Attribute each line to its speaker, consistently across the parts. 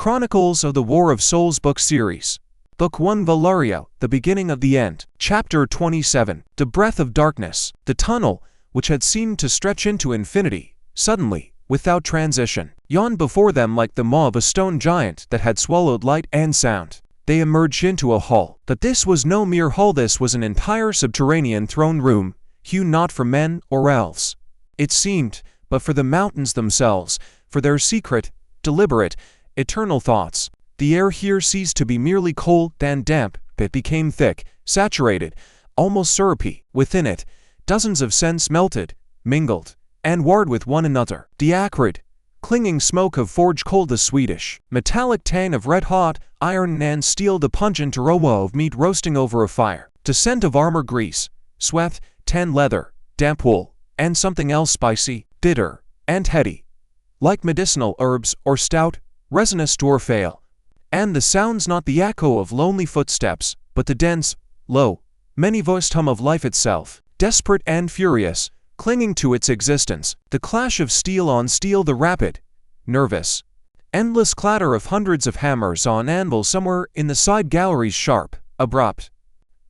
Speaker 1: Chronicles of the War of Souls Book Series. Book 1 Valeria, The Beginning of the End. Chapter 27. The Breath of Darkness. The tunnel, which had seemed to stretch into infinity, suddenly, without transition, yawned before them like the maw of a stone giant that had swallowed light and sound. They emerged into a hall. But this was no mere hall, this was an entire subterranean throne room, hewn not for men or elves, it seemed, but for the mountains themselves, for their secret, deliberate, eternal thoughts. The air here ceased to be merely cold and damp, it became thick, saturated, almost syrupy. Within it, dozens of scents melted, mingled, and warred with one another. The acrid, clinging smoke of forged coal, the Swedish, metallic tang of red-hot iron and steel, the pungent aroma of meat roasting over a fire, the scent of armor grease, sweat, tan leather, damp wool, and something else spicy, bitter, and heady, like medicinal herbs or stout, resinous dwarf ale. And the sounds, not the echo of lonely footsteps, but the dense, low, many-voiced hum of life itself, desperate and furious, clinging to its existence, the clash of steel on steel, the rapid, nervous, endless clatter of hundreds of hammers on anvil somewhere in the side galleries, sharp, abrupt,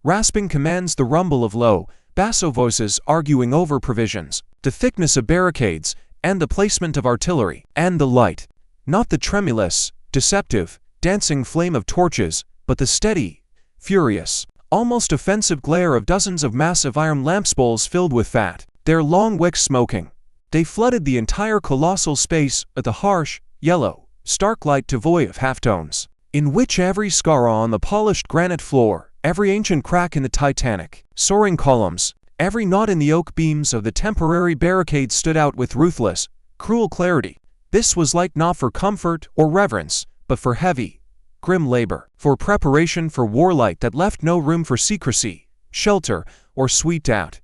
Speaker 1: rasping commands, the rumble of low, basso voices arguing over provisions, the thickness of barricades, and the placement of artillery, and the light, not the tremulous, deceptive, dancing flame of torches, but the steady, furious, almost offensive glare of dozens of massive iron lamps bowls filled with fat, their long wicks smoking. They flooded the entire colossal space with a harsh, yellow, stark light devoid of halftones, in which every scar on the polished granite floor, every ancient crack in the titanic, soaring columns, every knot in the oak beams of the temporary barricade stood out with ruthless, cruel clarity. This was light not for comfort or reverence, but for heavy, grim labor, for preparation for war, light that left no room for secrecy, shelter, or sweet doubt.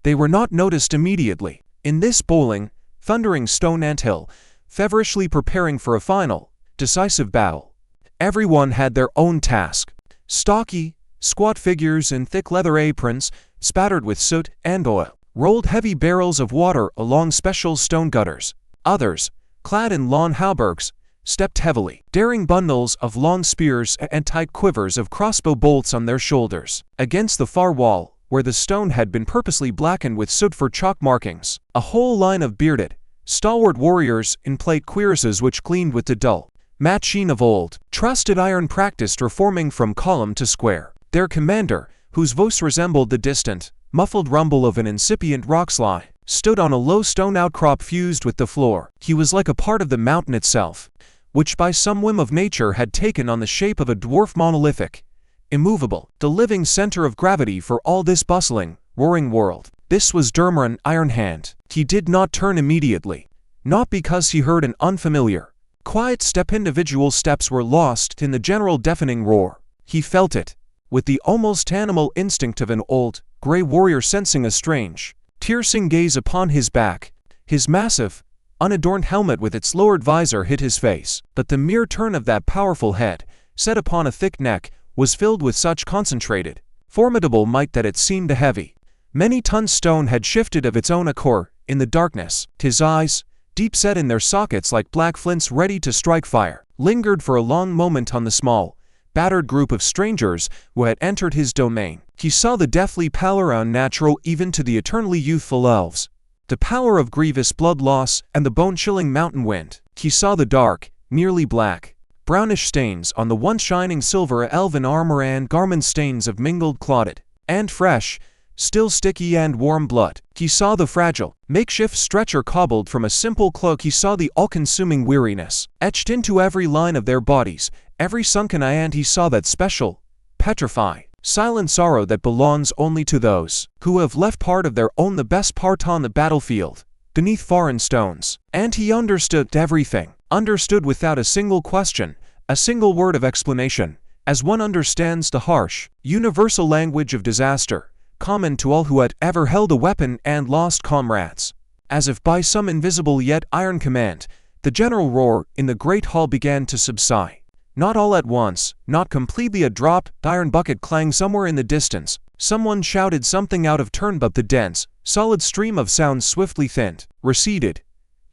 Speaker 1: They were not noticed immediately. In this bowling, thundering stone anthill, feverishly preparing for a final, decisive battle, everyone had their own task. Stocky, squat figures in thick leather aprons, spattered with soot and oil, rolled heavy barrels of water along special stone gutters. Others, clad in lawn hauberks, stepped heavily, daring bundles of long spears and tight quivers of crossbow bolts on their shoulders. Against the far wall, where the stone had been purposely blackened with soot for chalk markings, a whole line of bearded, stalwart warriors in plate cuirasses which gleamed with the dull, matte sheen of old, trusted iron practiced reforming from column to square. Their commander, whose voice resembled the distant, muffled rumble of an incipient rock slide, stood on a low stone outcrop fused with the floor. He was like a part of the mountain itself, which by some whim of nature had taken on the shape of a dwarf, monolithic, immovable, the living center of gravity for all this bustling, roaring world. This was Dumran Ironhand. He did not turn immediately, not because he heard an unfamiliar, quiet step. Individual steps were lost in the general deafening roar. He felt it, with the almost animal instinct of an old, gray warrior sensing a strange, piercing gaze upon his back. His massive, unadorned helmet with its lowered visor hid his face, but the mere turn of that powerful head, set upon a thick neck, was filled with such concentrated, formidable might that it seemed a heavy, many-ton stone had shifted of its own accord in the darkness. His eyes, deep set in their sockets like black flints ready to strike fire, lingered for a long moment on the small, battered group of strangers who had entered his domain. He saw the deathly pallor unnatural even to the eternally youthful elves, the pallor of grievous blood loss and the bone-chilling mountain wind. He saw the dark, nearly black, brownish stains on the once shining silver elven armor and garment, stains of mingled clotted and fresh, still sticky and warm blood. He saw the fragile, makeshift stretcher cobbled from a simple cloak. He saw the all-consuming weariness etched into every line of their bodies, every sunken eye, and he saw that special, petrified, silent sorrow that belongs only to those who have left part of their own, the best part, on the battlefield, beneath foreign stones. And he understood everything, understood without a single question, a single word of explanation, as one understands the harsh, universal language of disaster, common to all who had ever held a weapon and lost comrades. As if by some invisible yet iron command, the general roar in the great hall began to subside. Not all at once, not completely. A dropped iron bucket clanged somewhere in the distance. Someone shouted something out of turn, but the dense, solid stream of sound swiftly thinned, receded,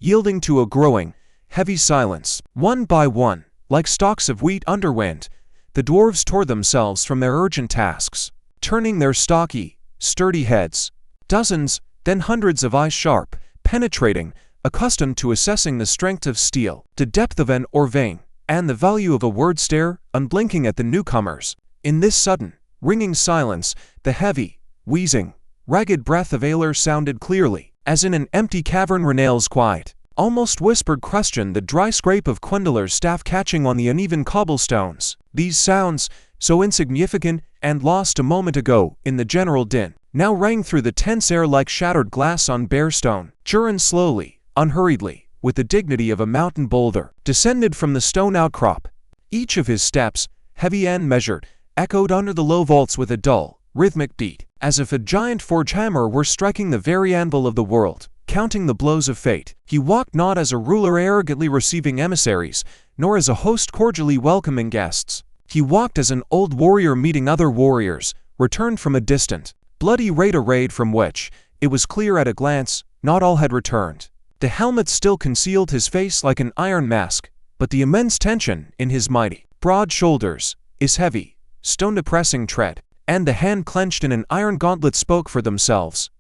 Speaker 1: yielding to a growing, heavy silence. One by one, Like stalks of wheat under wind, the dwarves tore themselves from their urgent tasks, turning their stocky, sturdy heads. Dozens, then hundreds of eyes sharp, penetrating, accustomed to assessing the strength of steel, the depth of an or vein, and the value of a word stare, unblinking at the newcomers. In this sudden, ringing silence, the heavy, wheezing, ragged breath of Aylar sounded clearly, as in an empty cavern. Renale's quiet, almost whispered question, the dry scrape of Quendelar's staff catching on the uneven cobblestones. These sounds, so insignificant and lost a moment ago in the general din, now rang through the tense air like shattered glass on bare stone. Durin slowly, unhurriedly, with the dignity of a mountain boulder, descended from the stone outcrop. Each of his steps, heavy and measured, echoed under the low vaults with a dull, rhythmic beat, as if a giant forge hammer were striking the very anvil of the world, counting the blows of fate. He walked not as a ruler arrogantly receiving emissaries, nor as a host cordially welcoming guests. He walked as an old warrior meeting other warriors, returned from a distant, bloody raid, a raid from which, it was clear at a glance, not all had returned. The helmet still concealed his face like an iron mask, but the immense tension in his mighty, broad shoulders, his heavy, stone-depressing tread, and the hand clenched in an iron gauntlet spoke for themselves,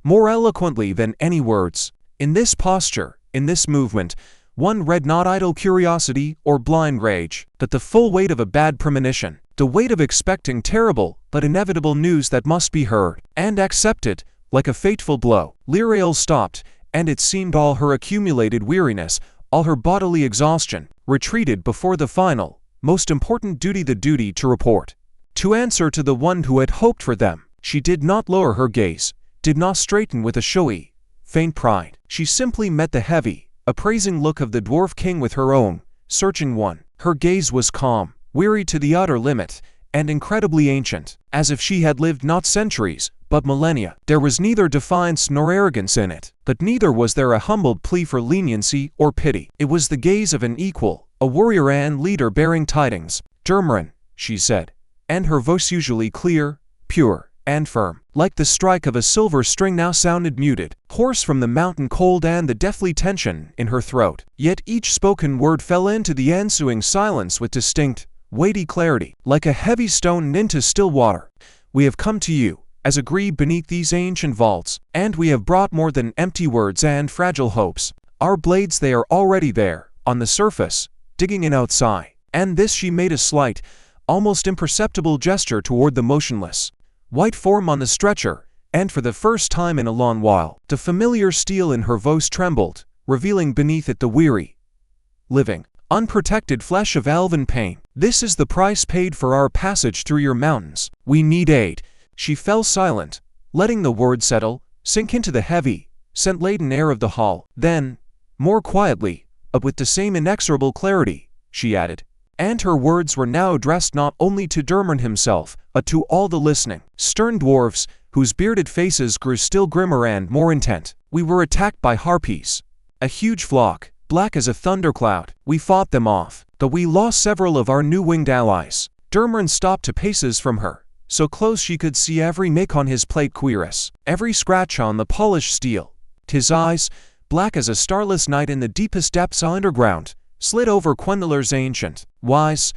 Speaker 1: more eloquently than any words. In this posture, in this movement, one read not idle curiosity or blind rage, but the full weight of a bad premonition, the weight of expecting terrible but inevitable news that must be heard and accepted, like a fateful blow. Lirael stopped, and it seemed all her accumulated weariness, all her bodily exhaustion, retreated before the final, most important duty, the duty to report, to answer to the one who had hoped for them. She did not lower her gaze, did not straighten with a showy, faint pride. She simply met the heavy, appraising look of the Dwarf King with her own, searching one. Her gaze was calm, weary to the utter limit, and incredibly ancient, as if she had lived not centuries, but millennia. There was neither defiance nor arrogance in it, but neither was there a humbled plea for leniency or pity. It was the gaze of an equal, a warrior and leader bearing tidings. Dumran, she said, and her voice, usually clear, pure, and firm, like the strike of a silver string, now sounded muted, hoarse from the mountain cold and the deathly tension in her throat. Yet each spoken word fell into the ensuing silence with distinct, weighty clarity, like a heavy stone into still water. We have come to you, as agreed beneath these ancient vaults, and we have brought more than empty words and fragile hopes. Our blades, they are already there, on the surface, digging in outside. And this, she made a slight, almost imperceptible gesture toward the motionless, white form on the stretcher, and for the first time in a long while, the familiar steel in her voice trembled, revealing beneath it the weary, living, unprotected flesh of elven pain. This is the price paid for our passage through your mountains. We need aid. She fell silent, letting the word settle, sink into the heavy, scent-laden air of the hall. Then, more quietly, but with the same inexorable clarity, she added, and her words were now addressed not only to Dumran himself, but to all the listening, stern dwarves, whose bearded faces grew still grimmer and more intent. We were attacked by harpies, a huge flock, black as a thundercloud. We fought them off, but we lost several of our new winged allies. Dumran stopped 2 paces from her, so close she could see every nick on his plate cuirass, every scratch on the polished steel. His eyes, black as a starless night in the deepest depths underground, slid over Quendelar's ancient, wise,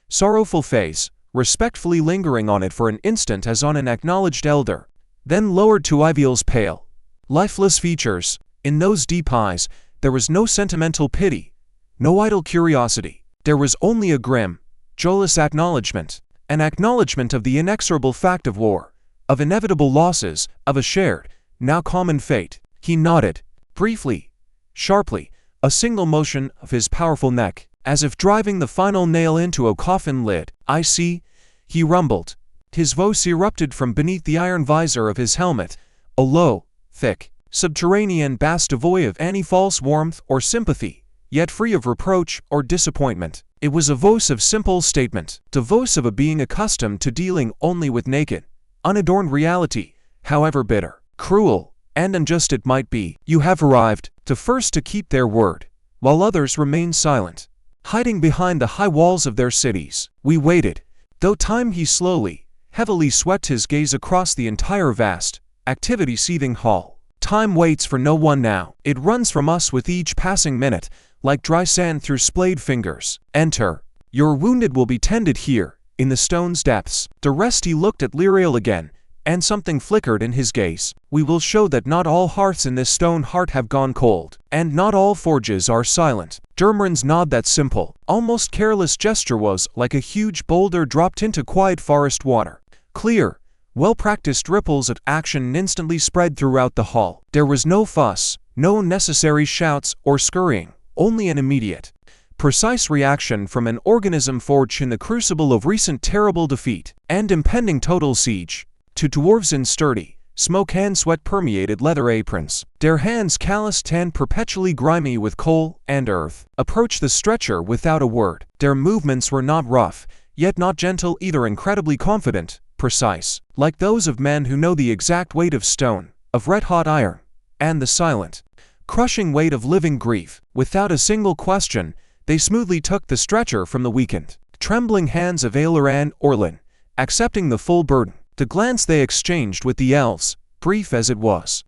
Speaker 1: sorrowful face, respectfully lingering on it for an instant as on an acknowledged elder, then lowered to Iviel's pale, lifeless features. In those deep eyes, there was no sentimental pity, no idle curiosity. There was only a grim, joyless acknowledgement, an acknowledgement of the inexorable fact of war, of inevitable losses, of a shared, now common fate. He nodded, briefly, sharply, a single motion of his powerful neck, as if driving the final nail into a coffin lid. I see, he rumbled. His voice erupted from beneath the iron visor of his helmet, a low, thick, subterranean bass devoid of any false warmth or sympathy, yet free of reproach or disappointment. It was a voice of simple statement, the voice of a being accustomed to dealing only with naked, unadorned reality, however bitter, cruel, and unjust it might be. You have arrived, the first to keep their word, while others remained silent, hiding behind the high walls of their cities. We waited, though time. He slowly, heavily swept his gaze across the entire vast, activity-seething hall. Time waits for no one now. It runs from us with each passing minute, like dry sand through splayed fingers. "Enter. Your wounded will be tended here, in the stone's depths." Duresti looked at Lyrael again, and something flickered in his gaze. "We will show that not all hearts in this stone heart have gone cold, and not all forges are silent." Dumran's nod, that simple, almost careless gesture was like a huge boulder dropped into quiet forest water. Clear, well-practiced ripples of action instantly spread throughout the hall. There was no fuss, no unnecessary shouts or scurrying, only an immediate, precise reaction from an organism forged in the crucible of recent terrible defeat and impending total siege. To dwarves in sturdy, smoke and sweat-permeated leather aprons, their hands calloused and perpetually grimy with coal and earth, approached the stretcher without a word. Their movements were not rough, yet not gentle either, incredibly confident, precise, like those of men who know the exact weight of stone, of red-hot iron, and the silent, crushing weight of living grief. Without a single question, they smoothly took the stretcher from the weakened, trembling hands of Aelor and Orlin, accepting the full burden. The glance they exchanged with the elves, brief as it was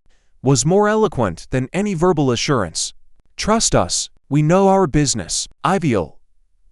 Speaker 1: more eloquent than any verbal assurance. "Trust us, we know our business." Iviel,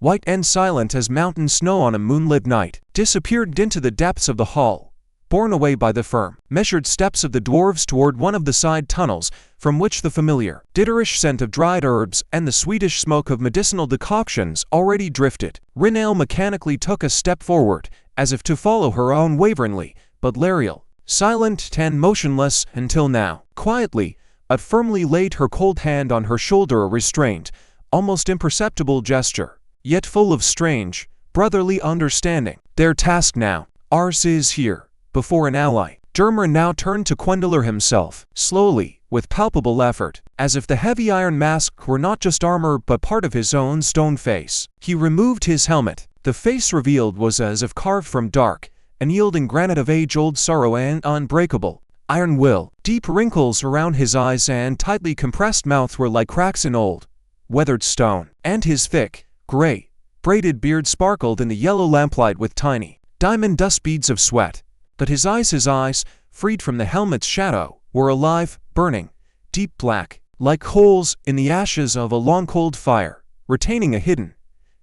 Speaker 1: white and silent as mountain snow on a moonlit night, disappeared into the depths of the hall, borne away by the firm, measured steps of the dwarves toward one of the side tunnels, from which the familiar, ditterish scent of dried herbs and the sweetish smoke of medicinal decoctions already drifted. Rinale mechanically took a step forward, as if to follow her unwaveringly, but Lyrael, silent and motionless until now, quietly, but firmly laid her cold hand on her shoulder, a restrained, almost imperceptible gesture, yet full of strange, brotherly understanding. "Their task now, ours is here, before an ally." Dumran now turned to Quendalar himself, slowly, with palpable effort, as if the heavy iron mask were not just armor but part of his own stone face. He removed his helmet. The face revealed was as if carved from dark, unyielding granite of age-old sorrow and unbreakable iron will. Deep wrinkles around his eyes and tightly compressed mouth were like cracks in old, weathered stone, and his thick, gray, braided beard sparkled in the yellow lamplight with tiny, diamond dust beads of sweat. But his eyes, freed from the helmet's shadow, were alive, burning, deep black, like holes in the ashes of a long cold fire, retaining a hidden,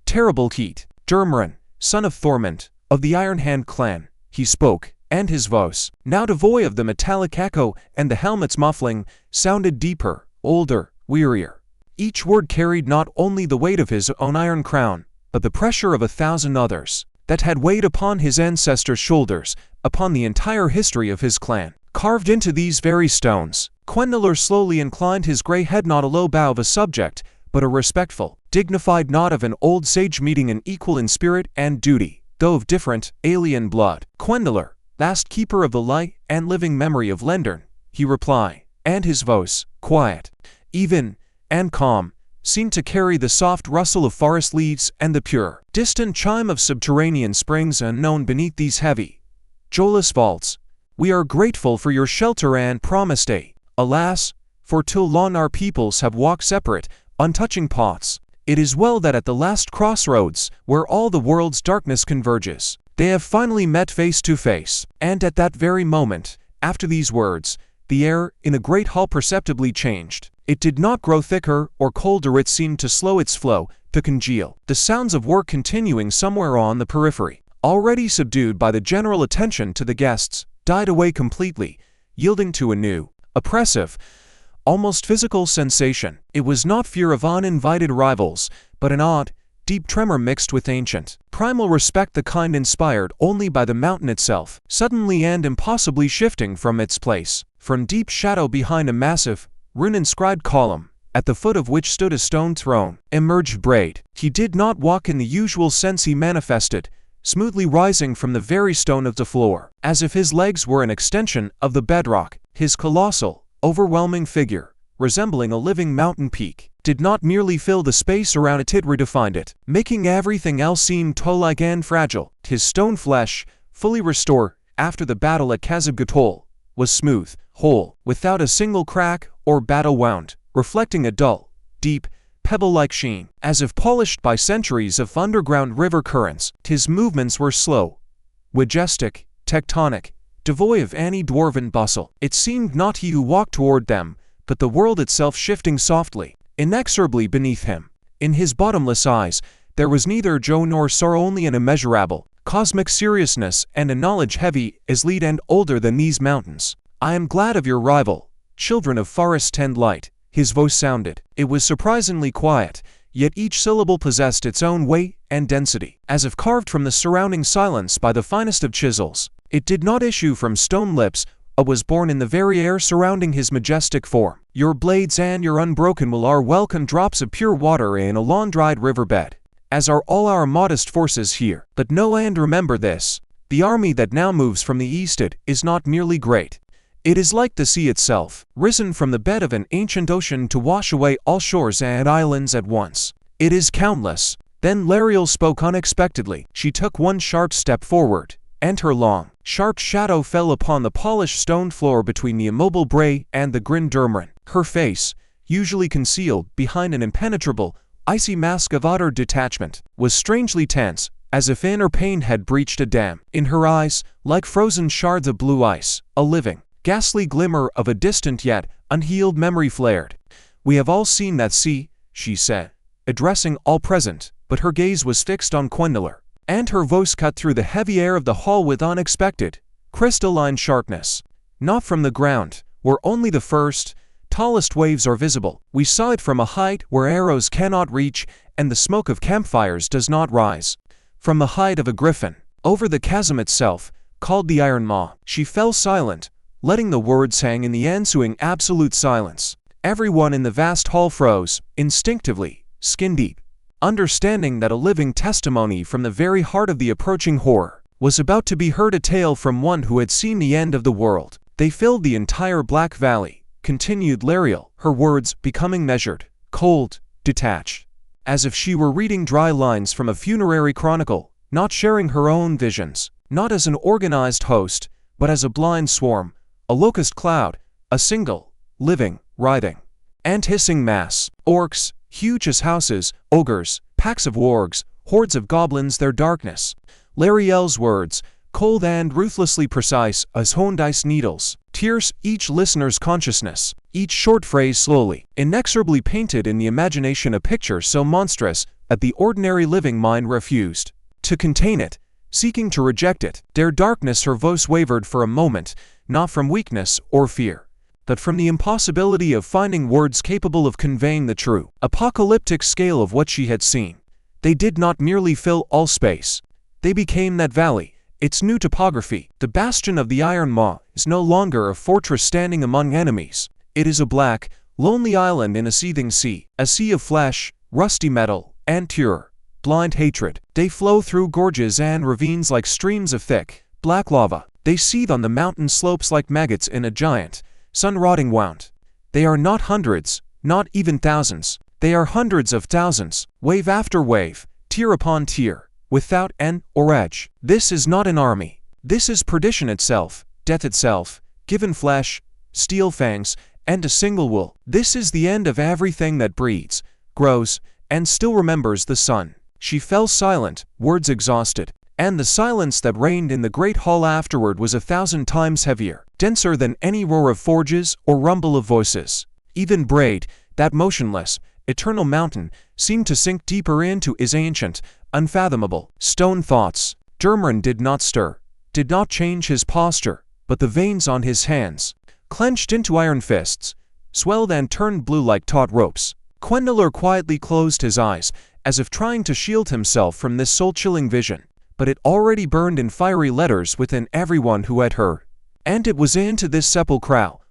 Speaker 1: terrible heat. "Dumran, son of Thormund, of the Ironhand clan," he spoke, and his voice, now devoid of the metallic echo and the helmet's muffling, sounded deeper, older, wearier. Each word carried not only the weight of his own iron crown, but the pressure of 1,000 others, that had weighed upon his ancestors' shoulders, upon the entire history of his clan, carved into these very stones. Quendalar slowly inclined his grey head, not a low bow of a subject, but a respectful, dignified nod of an old sage meeting an equal in spirit and duty, though of different, alien blood. "Quendalar, last keeper of the light and living memory of Lendern," he replied, and his voice, quiet, even, and calm, seemed to carry the soft rustle of forest leaves and the pure, distant chime of subterranean springs unknown beneath these heavy, joyless vaults. "We are grateful for your shelter and promised aid. Alas, for till long our peoples have walked separate, untouching paths. It is well that at the last crossroads, where all the world's darkness converges, they have finally met face to face." And at that very moment, after these words, the air in the great hall perceptibly changed. It did not grow thicker or colder, it seemed to slow its flow, to congeal. The sounds of work continuing somewhere on the periphery, already subdued by the general attention to the guests, died away completely, yielding to a new, oppressive, almost physical sensation. It was not fear of uninvited rivals, but an odd, deep tremor mixed with ancient, primal respect, the kind inspired only by the mountain itself, suddenly and impossibly shifting from its place. From deep shadow behind a massive, rune-inscribed column, at the foot of which stood a stone throne, emerged Braid. He did not walk in the usual sense he manifested, smoothly rising from the very stone of the floor, as if his legs were an extension of the bedrock. His colossal, overwhelming figure, resembling a living mountain peak, did not merely fill the space around it redefined it, making everything else seem toll-like and fragile. His stone flesh, fully restored after the battle at Khazib-Gatol, was smooth, whole, without a single crack or battle wound, reflecting a dull, deep, pebble-like sheen, as if polished by centuries of underground river currents. His movements were slow, majestic, tectonic, devoid of any dwarven bustle. It seemed not he who walked toward them, but the world itself shifting softly, inexorably beneath him. In his bottomless eyes, there was neither joy nor sorrow, only an immeasurable, cosmic seriousness and a knowledge heavy as lead and older than these mountains. "I am glad of your arrival, children of forest and light," his voice sounded. It was surprisingly quiet, yet each syllable possessed its own weight and density, as if carved from the surrounding silence by the finest of chisels. It did not issue from stone lips, but was born in the very air surrounding his majestic form. "Your blades and your unbroken will are welcome drops of pure water in a long-dried riverbed, as are all our modest forces here. But know and remember this, the army that now moves from the east is not merely great. It is like the sea itself, risen from the bed of an ancient ocean to wash away all shores and islands at once. It is countless." Then Lariel spoke unexpectedly. She took one sharp step forward, and her long, sharp shadow fell upon the polished stone floor between the immobile Bray and the grim Dumran. Her face, usually concealed behind an impenetrable, icy mask of utter detachment, was strangely tense, as if inner pain had breached a dam. In her eyes, like frozen shards of blue ice, a living, ghastly glimmer of a distant yet unhealed memory flared. "We have all seen that sea," she said, addressing all present, but her gaze was fixed on Quendaler, and her voice cut through the heavy air of the hall with unexpected, crystalline sharpness. "Not from the ground, where only the first, tallest waves are visible. We saw it from a height where arrows cannot reach and the smoke of campfires does not rise. From the height of a griffin, over the chasm itself, called the Iron Maw." She fell silent, letting the words hang in the ensuing absolute silence. Everyone in the vast hall froze, instinctively, skin deep, understanding that a living testimony from the very heart of the approaching horror was about to be heard, a tale from one who had seen the end of the world. "They filled the entire Black Valley," continued Lariel, her words becoming measured, cold, detached, as if she were reading dry lines from a funerary chronicle, not sharing her own visions, not as an organized host, but as a blind swarm, a locust cloud, a single, living, writhing, and hissing mass. Orcs, huge as houses, ogres, packs of wargs, hordes of goblins, their darkness. Lariel's words, cold and ruthlessly precise as honed ice needles, pierce each listener's consciousness. Each short phrase slowly, inexorably painted in the imagination a picture so monstrous that the ordinary living mind refused to contain it, seeking to reject it. Their darkness, her voice wavered for a moment, not from weakness or fear, but from the impossibility of finding words capable of conveying the true, apocalyptic scale of what she had seen. They did not merely fill all space. They became that valley, its new topography. The bastion of the Iron Maw is no longer a fortress standing among enemies. It is a black, lonely island in a seething sea, a sea of flesh, rusty metal, and pure, blind hatred. They flow through gorges and ravines like streams of thick, black lava. They seethe on the mountain slopes like maggots in a giant, sun-rotting wound. They are not hundreds, not even thousands. They are hundreds of thousands, wave after wave, tier upon tier, without end or edge. This is not an army. This is perdition itself, death itself, given flesh, steel fangs, and a single will. This is the end of everything that breeds, grows, and still remembers the sun. She fell silent, words exhausted, and the silence that reigned in the great hall afterward was 1,000 times heavier, denser than any roar of forges or rumble of voices. Even Braid, that motionless, eternal mountain, seemed to sink deeper into his ancient, unfathomable, stone thoughts. Dumran did not stir, did not change his posture, but the veins on his hands, clenched into iron fists, swelled and turned blue like taut ropes. Quendaler quietly closed his eyes, as if trying to shield himself from this soul-chilling vision, but it already burned in fiery letters within everyone who had heard. And it was into this sepulchral,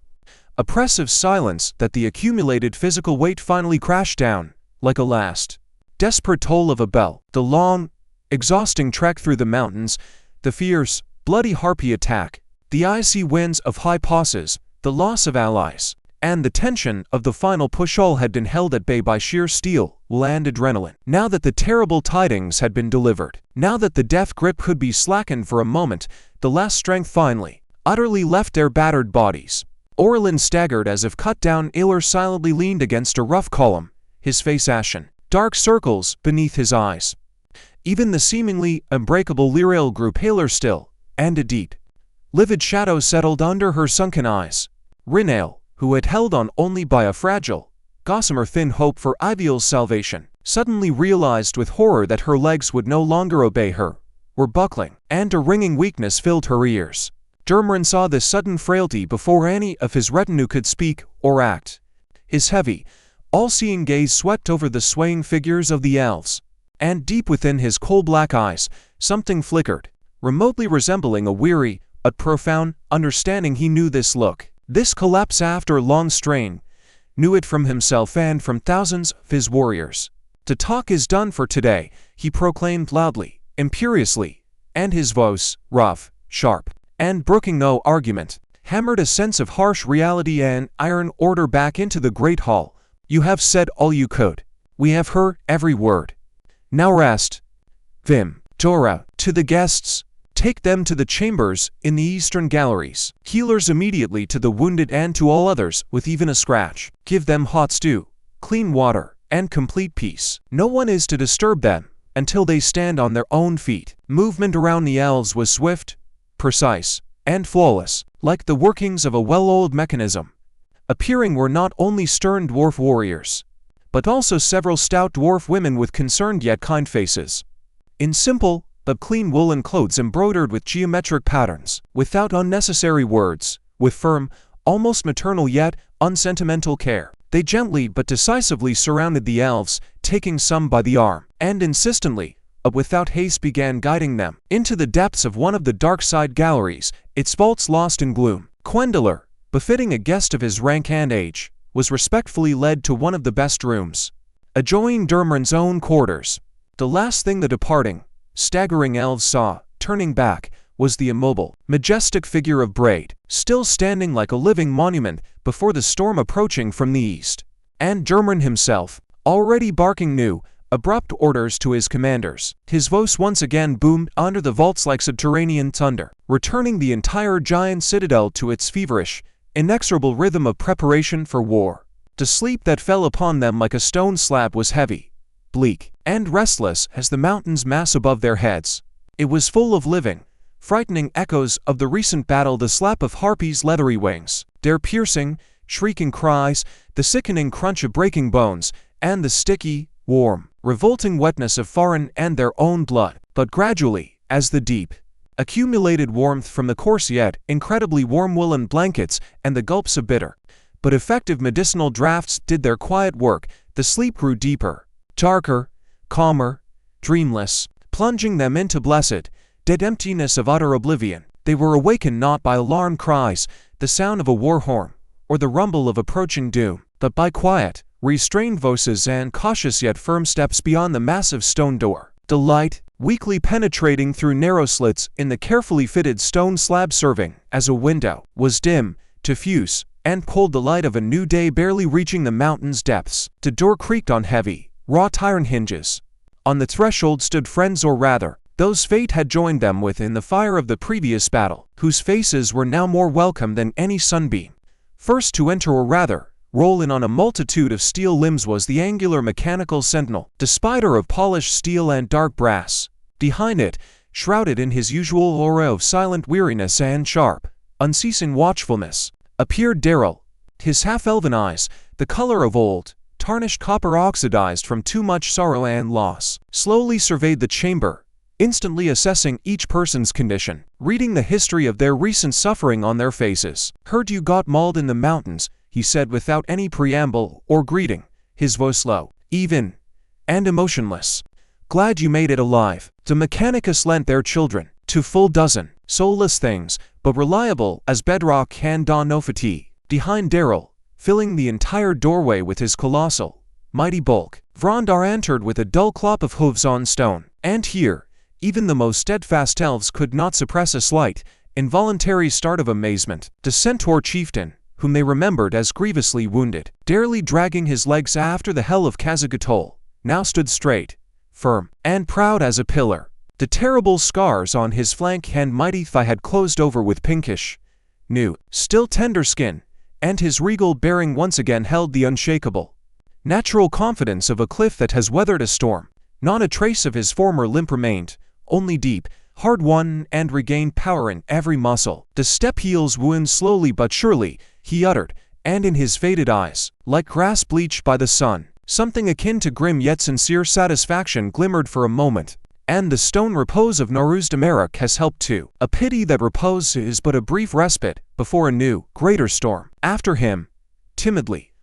Speaker 1: oppressive silence that the accumulated physical weight finally crashed down, like a last, desperate toll of a bell. The long, exhausting trek through the mountains, the fierce, bloody harpy attack, the icy winds of high passes, the loss of allies, and the tension of the final push, all had been held at bay by sheer steel, will and adrenaline. Now that the terrible tidings had been delivered, now that the death grip could be slackened for a moment, the last strength finally, utterly left their battered bodies. Orlin staggered as if cut down. Ilar silently leaned against a rough column, his face ashen, dark circles beneath his eyes. Even the seemingly unbreakable Lariel grew paler still, and a deep, livid shadow settled under her sunken eyes. Rinale, who had held on only by a fragile, gossamer thin hope for Iviel's salvation, suddenly realized with horror that her legs would no longer obey her, were buckling, and a ringing weakness filled her ears. Dumran saw this sudden frailty before any of his retinue could speak or act. His heavy, all-seeing gaze swept over the swaying figures of the elves, and deep within his coal-black eyes, something flickered, remotely resembling a weary, but profound, understanding. He knew this look, this collapse after long strain, knew it from himself and from thousands of his warriors. "The talk is done for today," he proclaimed loudly, imperiously, and his voice, rough, sharp, and brooking no argument, hammered a sense of harsh reality and iron order back into the great hall. "You have said all you could. We have heard every word. Now rest. Vim, Dora, to the guests. Take them to the chambers in the eastern galleries. Healers immediately to the wounded and to all others with even a scratch. Give them hot stew, clean water, and complete peace. No one is to disturb them until they stand on their own feet." Movement around the elves was swift, precise, and flawless, like the workings of a well-oiled mechanism. Appearing were not only stern dwarf warriors, but also several stout dwarf women with concerned yet kind faces, in simple but clean woolen clothes embroidered with geometric patterns, without unnecessary words, with firm, almost maternal yet unsentimental care. They gently but decisively surrounded the elves, taking some by the arm, and insistently, but without haste began guiding them into the depths of one of the dark side galleries, its vaults lost in gloom. Quendeler, befitting a guest of his rank and age, was respectfully led to one of the best rooms, adjoining Dumran's own quarters. The last thing the departing, staggering elves saw, turning back, was the immobile, majestic figure of Braid, still standing like a living monument before the storm approaching from the east. And Dumran himself, already barking new, abrupt orders to his commanders. His voice once again boomed under the vaults like subterranean thunder, returning the entire giant citadel to its feverish, inexorable rhythm of preparation for war. The sleep that fell upon them like a stone slab was heavy, bleak, and restless as the mountains mass above their heads. It was full of living, frightening echoes of the recent battle, the slap of harpies' leathery wings, their piercing, shrieking cries, the sickening crunch of breaking bones, and the sticky, warm, revolting wetness of foreign and their own blood. But gradually, as the deep, accumulated warmth from the coarse yet incredibly warm woolen blankets and the gulps of bitter, but effective medicinal draughts did their quiet work, the sleep grew deeper, darker, calmer, dreamless, plunging them into blessed, dead emptiness of utter oblivion. They were awakened not by alarm cries, the sound of a war horn, or the rumble of approaching doom, but by quiet, restrained voices and cautious yet firm steps beyond the massive stone door. The light, weakly penetrating through narrow slits in the carefully fitted stone slab serving as a window, was dim, diffuse, and cold, the light of a new day barely reaching the mountain's depths. The door creaked on heavy, wrought iron hinges. On the threshold stood friends, or rather, those fate had joined them with in the fire of the previous battle, whose faces were now more welcome than any sunbeam. First to enter, or rather, roll in on a multitude of steel limbs, was the angular mechanical sentinel, the spider of polished steel and dark brass. Behind it, shrouded in his usual aura of silent weariness and sharp, unceasing watchfulness, appeared Daryl. His half-elven eyes, the color of old, tarnished copper oxidized from too much sorrow and loss, slowly surveyed the chamber, instantly assessing each person's condition, reading the history of their recent suffering on their faces. "Heard you got mauled in the mountains," he said without any preamble or greeting, his voice low, even, and emotionless. "Glad you made it alive." The Mechanicus lent their children, 2 dozen, soulless things, but reliable as bedrock and dawn no fatigue. Behind Daryl, filling the entire doorway with his colossal, mighty bulk, Vrondar entered with a dull clop of hooves on stone, and here, even the most steadfast elves could not suppress a slight, involuntary start of amazement. The Centaur chieftain, whom they remembered as grievously wounded, barely dragging his legs after the hell of Kazagatol, now stood straight, firm, and proud as a pillar. The terrible scars on his flank and mighty thigh had closed over with pinkish, new, still tender skin, and his regal bearing once again held the unshakable, natural confidence of a cliff that has weathered a storm. Not a trace of his former limp remained, only deep, hard-won and regained power in every muscle. The step heels wound slowly but surely, he uttered, and in his faded eyes, like grass bleached by the sun, something akin to grim yet sincere satisfaction glimmered for a moment. And the stone repose of Nar-Uzdum-Arak has helped too. A pity that repose is but a brief respite before a new, greater storm. After him, timidly,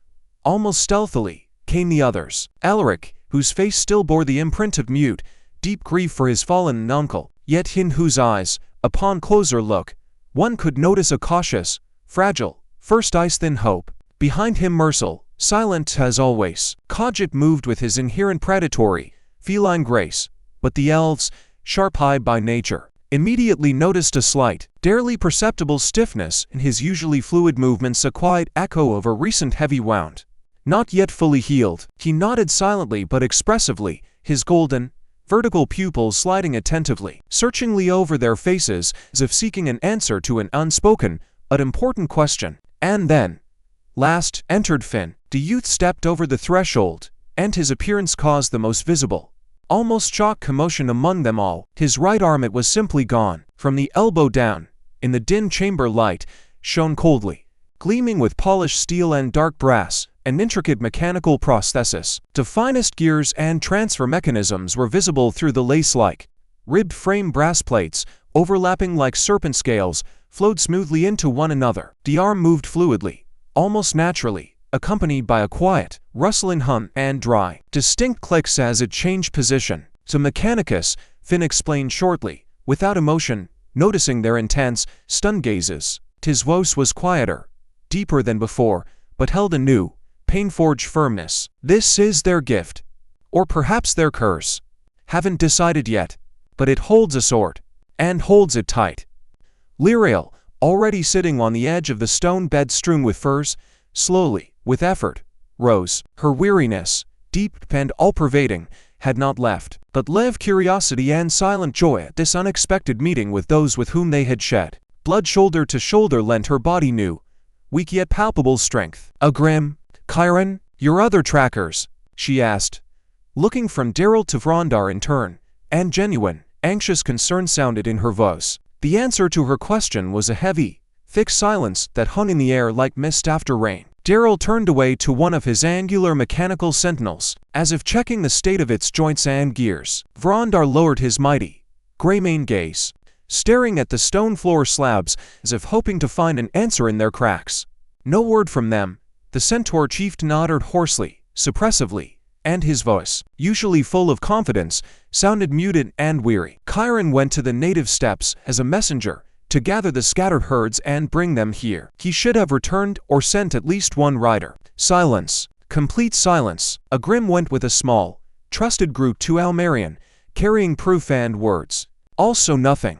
Speaker 1: almost stealthily, came the others. Elric, whose face still bore the imprint of mute, deep grief for his fallen uncle, yet in whose eyes, upon closer look, one could notice a cautious, fragile, first ice-thin hope. Behind him Mercil, silent as always, Cogit moved with his inherent predatory, feline grace, but the elves, sharp-eyed by nature, immediately noticed a slight, barely perceptible stiffness in his usually fluid movements, a quiet echo of a recent heavy wound. Not yet fully healed, he nodded silently but expressively, his golden, vertical pupils sliding attentively, searchingly over their faces as if seeking an answer to an unspoken, but important question. And then, last, entered Finn. The youth stepped over the threshold, and his appearance caused the most visible, almost shocked commotion among them all. His right arm, it was simply gone. From the elbow down, in the dim chamber light, shone coldly, gleaming with polished steel and dark brass, an intricate mechanical prosthesis. The finest gears and transfer mechanisms were visible through the lace-like, ribbed frame. Brass plates, overlapping like serpent scales, flowed smoothly into one another. The arm moved fluidly, almost naturally, accompanied by a quiet, rustling hum and dry, distinct clicks as it changed position. To Mechanicus, Finn explained shortly, without emotion, noticing their intense, stunned gazes. His voice was quieter, deeper than before, but held a new, pain-forged firmness. This is their gift. Or perhaps their curse. Haven't decided yet, but it holds a sword, and holds it tight. Lyrael, already sitting on the edge of the stone bed strewn with furs, slowly, with effort, rose. Her weariness, deep and all-pervading, had not left, but left curiosity and silent joy at this unexpected meeting with those with whom they had shed blood. Shoulder to shoulder lent her body new, weak yet palpable strength. A grim, Chiron, your other trackers? She asked, looking from Daryl to Vrondar in turn, and genuine, anxious concern sounded in her voice. The answer to her question was a heavy, thick silence that hung in the air like mist after rain. Daryl turned away to one of his angular mechanical sentinels, as if checking the state of its joints and gears. Vrondar lowered his mighty, gray-maned gaze, staring at the stone floor slabs as if hoping to find an answer in their cracks. No word from them. The centaur chief nodded hoarsely, suppressively, and his voice, usually full of confidence, sounded muted and weary. Chiron went to the native steppes as a messenger, to gather the scattered herds and bring them here. He should have returned or sent at least one rider. Silence. Complete silence. A Grim went with a small, trusted group to Almerian, carrying proof and words. Also nothing.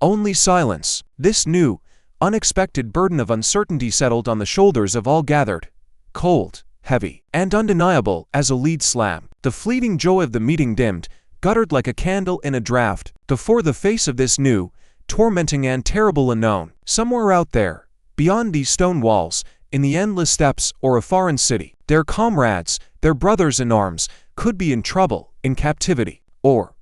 Speaker 1: Only silence. This new, unexpected burden of uncertainty settled on the shoulders of all gathered. Cold, heavy, and undeniable as a lead slab. The fleeting joy of the meeting dimmed, guttered like a candle in a draught, before the face of this new, tormenting and terrible unknown. Somewhere out there, beyond these stone walls, in the endless steppes or a foreign city, their comrades, their brothers in arms, could be in trouble, in captivity, or,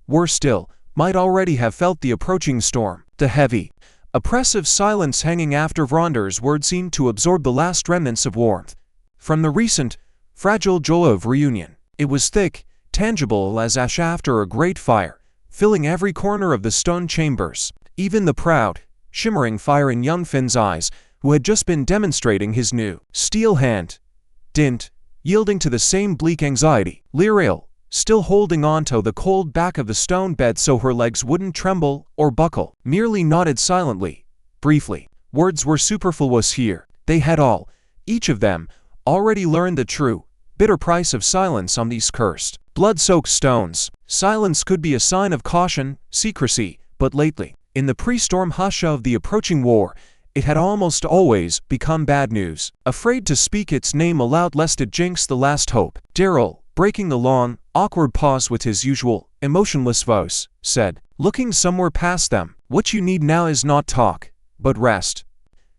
Speaker 1: worse still, might already have felt the approaching storm. The heavy, oppressive silence hanging after Vrondar's word seemed to absorb the last remnants of warmth from the recent, fragile joy of reunion. It was thick, tangible as ash after a great fire, filling every corner of the stone chambers. Even the proud, shimmering fire in young Finn's eyes, who had just been demonstrating his new steel hand, didn't, yielding to the same bleak anxiety. Lyrael, still holding onto the cold back of the stone bed so her legs wouldn't tremble or buckle, merely nodded silently, briefly. Words were superfluous here. They had all, each of them, already learned the true, bitter price of silence on these cursed, blood-soaked stones. Silence could be a sign of caution, secrecy, but lately, in the pre-storm hush of the approaching war, it had almost always become bad news. Afraid to speak its name aloud lest it jinx the last hope, Daryl, breaking the long, awkward pause with his usual, emotionless voice, said, looking somewhere past them, what you need now is not talk, but rest.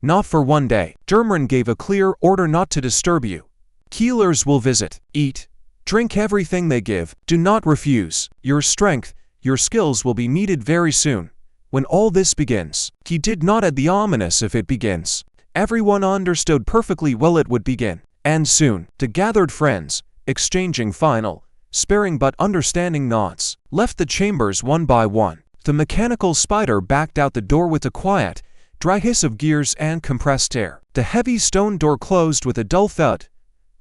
Speaker 1: Not for one day. Dumran gave a clear order not to disturb you. Healers will visit, eat, drink everything they give. Do not refuse. Your strength, your skills will be needed very soon. When all this begins. He did not add the ominous if it begins. Everyone understood perfectly well it would begin. And soon, the gathered friends, exchanging final, sparing but understanding nods, left the chambers one by one. The mechanical spider backed out the door with a quiet, dry hiss of gears and compressed air. The heavy stone door closed with a dull thud,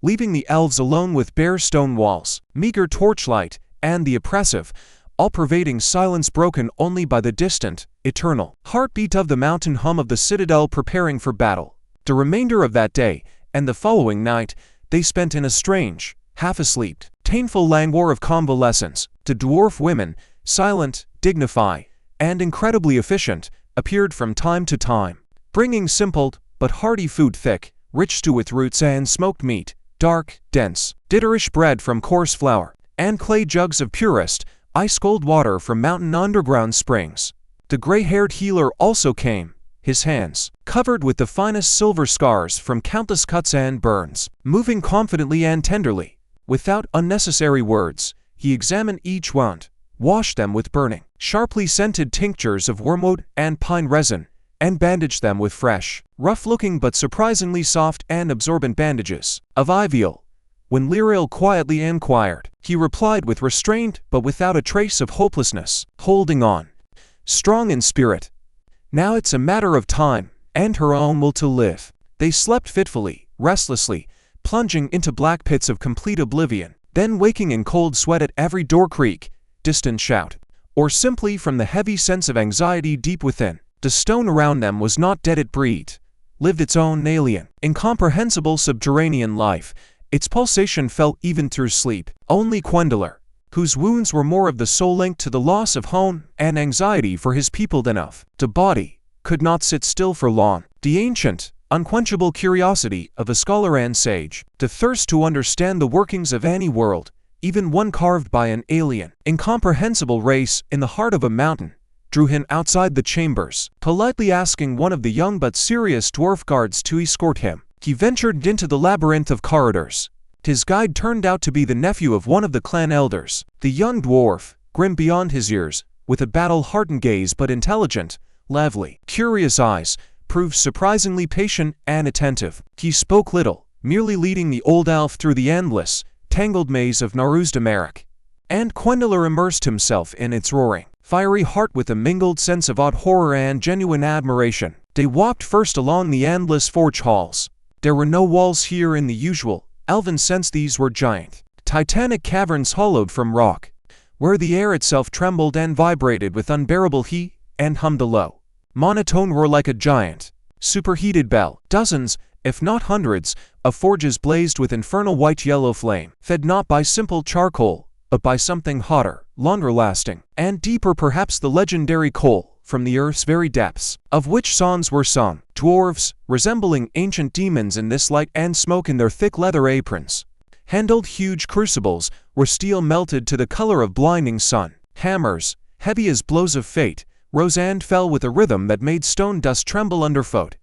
Speaker 1: leaving the elves alone with bare stone walls, meager torchlight, and the oppressive, all-pervading silence broken only by the distant, eternal heartbeat of the mountain hum of the citadel preparing for battle. The remainder of that day, and the following night, they spent in a strange, half-asleep, painful languor of convalescence. The dwarf women, silent, dignified, and incredibly efficient, appeared from time to time, bringing simple but hearty food, thick, rich stew with roots and smoked meat, dark, dense, ditterish bread from coarse flour, and clay jugs of purest, ice-cold water from mountain underground springs. The gray-haired healer also came, his hands covered with the finest silver scars from countless cuts and burns. Moving confidently and tenderly, without unnecessary words, he examined each wound, washed them with burning, sharply scented tinctures of wormwood and pine resin, and bandaged them with fresh, rough-looking but surprisingly soft and absorbent bandages of ivial. When Lyriel quietly inquired, he replied with restraint but without a trace of hopelessness, holding on, strong in spirit. Now it's a matter of time, and her own will to live. They slept fitfully, restlessly, plunging into black pits of complete oblivion, then waking in cold sweat at every door creak, distant shout, or simply from the heavy sense of anxiety deep within. The stone around them was not dead, it breathed, lived its own alien, incomprehensible subterranean life. Its pulsation felt even through sleep. Only Quendeler, whose wounds were more of the soul linked to the loss of home and anxiety for his people than of the body, could not sit still for long. The ancient, unquenchable curiosity of a scholar and sage, the thirst to understand the workings of any world, even one carved by an alien, incomprehensible race in the heart of a mountain, drew him outside the chambers, politely asking one of the young but serious dwarf guards to escort him. He ventured into the labyrinth of corridors. His guide turned out to be the nephew of one of the clan elders. The young dwarf, grim beyond his years, with a battle-hardened gaze but intelligent, lively, curious eyes, proved surprisingly patient and attentive. He spoke little, merely leading the old elf through the endless, tangled maze of Nar-Uzdum-Arak. And Quendeler immersed himself in its roaring, fiery heart with a mingled sense of odd horror and genuine admiration. They walked first along the endless forge halls. There were no walls here in the usual, elven sense. These were giant, titanic caverns hollowed from rock, where the air itself trembled and vibrated with unbearable heat and hummed a low, monotone roar like a giant, superheated bell. Dozens, if not hundreds, of forges blazed with infernal white-yellow flame, fed not by simple charcoal, but by something hotter, longer-lasting, and deeper, perhaps the legendary coal from the earth's very depths, of which songs were sung. Dwarves, resembling ancient demons in this light and smoke in their thick leather aprons, handled huge crucibles where steel melted to the color of blinding sun. Hammers, heavy as blows of fate, rose and fell with a rhythm that made stone dust tremble underfoot,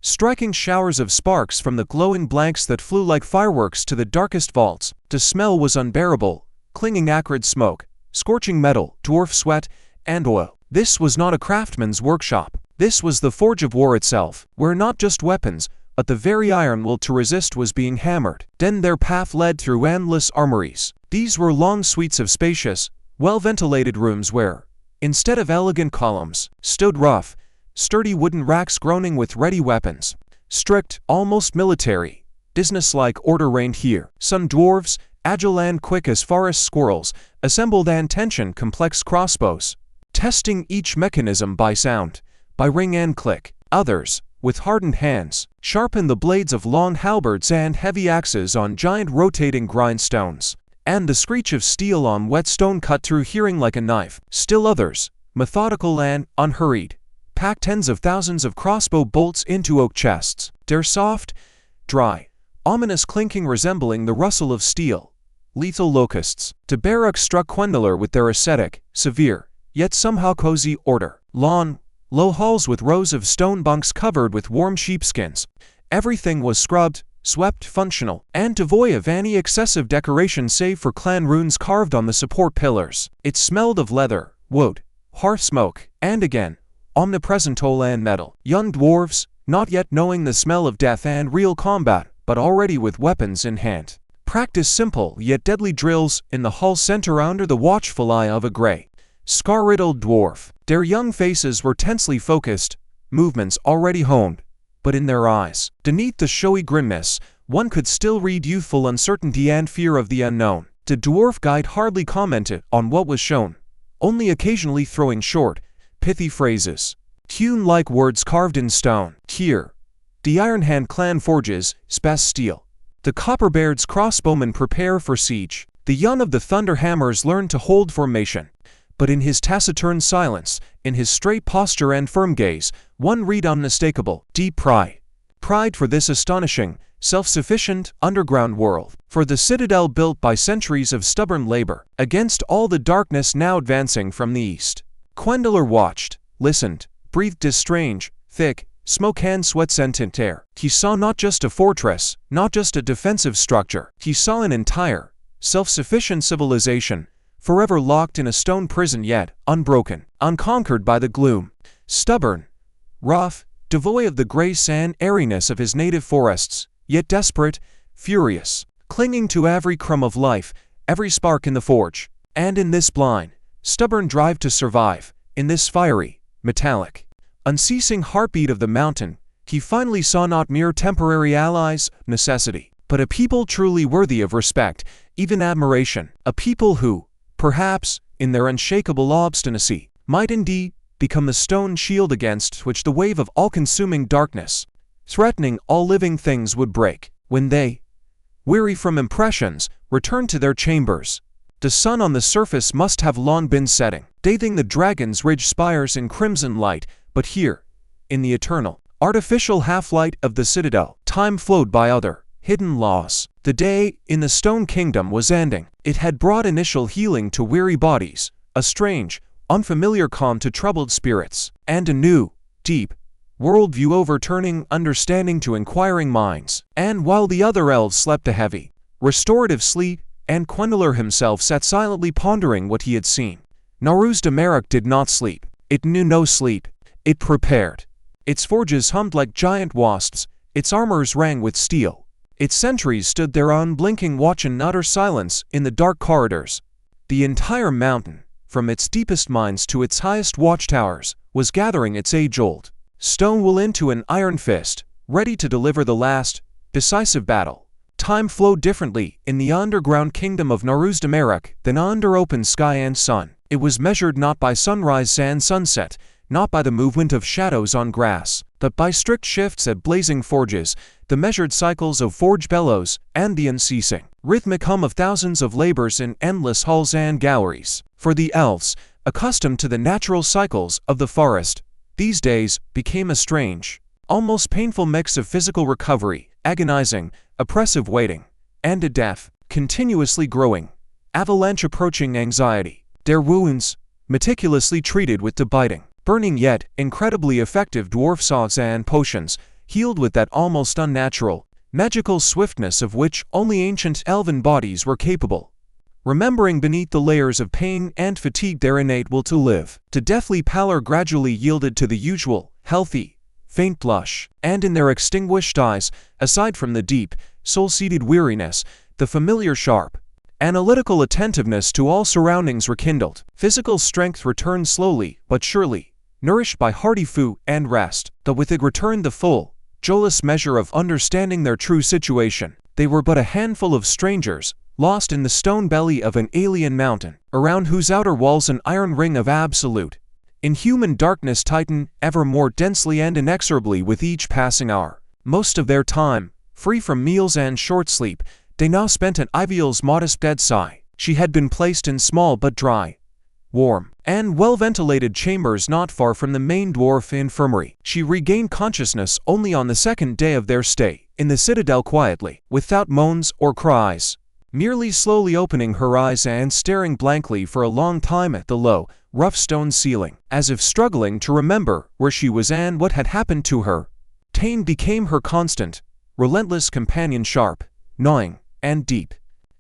Speaker 1: striking showers of sparks from the glowing blanks that flew like fireworks to the darkest vaults. The smell was unbearable, clinging acrid smoke, scorching metal, dwarf sweat, and oil. This was not a craftsman's workshop. This was the forge of war itself, where not just weapons, but the very iron will to resist was being hammered. Then their path led through endless armories. These were long suites of spacious, well-ventilated rooms where, instead of elegant columns, stood rough, sturdy wooden racks groaning with ready weapons. Strict, almost military, businesslike order reigned here. Some dwarves, agile and quick as forest squirrels, assembled and tensioned complex crossbows, testing each mechanism by sound, by ring and click. Others, with hardened hands, sharpened the blades of long halberds and heavy axes on giant rotating grindstones, and the screech of steel on wet stone cut through hearing like a knife. Still others, methodical and unhurried, packed tens of thousands of crossbow bolts into oak chests, their soft, dry, ominous clinking resembling the rustle of steel, lethal locusts. The barracks struck Quendeler with their ascetic, severe, yet somehow cozy order. Long, low halls with rows of stone bunks covered with warm sheepskins. Everything was scrubbed, swept, functional, and devoid of any excessive decoration save for clan runes carved on the support pillars. It smelled of leather, wood, hearth smoke, and again, omnipresent oil and metal. Young dwarves, not yet knowing the smell of death and real combat, but already with weapons in hand. Practice simple yet deadly drills in the hall center under the watchful eye of a gray, scar-riddled dwarf. Their young faces were tensely focused, movements already honed, but in their eyes, beneath the showy grimness, one could still read youthful uncertainty and fear of the unknown. The dwarf guide hardly commented on what was shown, only occasionally throwing short, pithy phrases, tune-like words carved in stone. Here, the Ironhand clan forges spess steel. The Copperbeard's crossbowmen prepare for siege. The young of the Thunderhammers learn to hold formation. But in his taciturn silence, in his straight posture and firm gaze, one read unmistakable, deep pride. Pride for this astonishing, self-sufficient, underground world. For the citadel built by centuries of stubborn labor, against all the darkness now advancing from the east. Quendeler watched, listened, breathed a strange, thick, smoke and sweat-scented air. He saw not just a fortress, not just a defensive structure. He saw an entire, self-sufficient civilization, forever locked in a stone prison yet unbroken, unconquered by the gloom. Stubborn, rough, devoid of the grace and airiness of his native forests, yet desperate, furious, clinging to every crumb of life, every spark in the forge. And in this blind, stubborn drive to survive, in this fiery, metallic, unceasing heartbeat of the mountain, he finally saw not mere temporary allies, necessity, but a people truly worthy of respect, even admiration. A people who, perhaps, in their unshakable obstinacy, might indeed become the stone shield against which the wave of all-consuming darkness, threatening all living things, would break. When they, weary from impressions, returned to their chambers, the sun on the surface must have long been setting, bathing the dragon's ridge spires in crimson light. But here, in the eternal, artificial half-light of the citadel, time flowed by other, hidden laws. The day in the Stone Kingdom was ending. It had brought initial healing to weary bodies, a strange, unfamiliar calm to troubled spirits, and a new, deep, worldview overturning understanding to inquiring minds. And while the other elves slept a heavy, restorative sleep, and Quendeler himself sat silently pondering what he had seen, Nar-Uzdum-Arak did not sleep. It knew no sleep. It prepared. Its forges hummed like giant wasps, its armors rang with steel. Its sentries stood their unblinking watch in utter silence in the dark corridors. The entire mountain, from its deepest mines to its highest watchtowers, was gathering its age-old stone will into an iron fist, ready to deliver the last, decisive battle. Time flowed differently in the underground kingdom of Nar-Uzdum-Arak than under open sky and sun. It was measured not by sunrise and sunset, not by the movement of shadows on grass, but by strict shifts at blazing forges, the measured cycles of forge bellows, and the unceasing, rhythmic hum of thousands of labors in endless halls and galleries. For the elves, accustomed to the natural cycles of the forest, these days became a strange, almost painful mix of physical recovery, agonizing, oppressive waiting, and a death, continuously growing, avalanche approaching anxiety. Their wounds, meticulously treated with the biting, burning yet incredibly effective dwarf saws and potions, healed with that almost unnatural, magical swiftness of which only ancient elven bodies were capable. Remembering beneath the layers of pain and fatigue their innate will to live, the deathly pallor gradually yielded to the usual, healthy, faint blush, and in their extinguished eyes, aside from the deep, soul-seated weariness, the familiar sharp, analytical attentiveness to all surroundings rekindled. Physical strength returned slowly but surely, nourished by hearty food and rest, though with it returned the full, joyless measure of understanding their true situation. They were but a handful of strangers, lost in the stone belly of an alien mountain, around whose outer walls an iron ring of absolute, inhuman darkness tightened ever more densely and inexorably with each passing hour. Most of their time, free from meals and short sleep, they now spent at Iviel's modest bedside. She had been placed in small but dry, warm, and well-ventilated chambers not far from the main dwarf infirmary. She regained consciousness only on the second day of their stay in the citadel quietly, without moans or cries, merely slowly opening her eyes and staring blankly for a long time at the low, rough stone ceiling, as if struggling to remember where she was and what had happened to her. Pain became her constant, relentless companion, sharp, gnawing, and deep,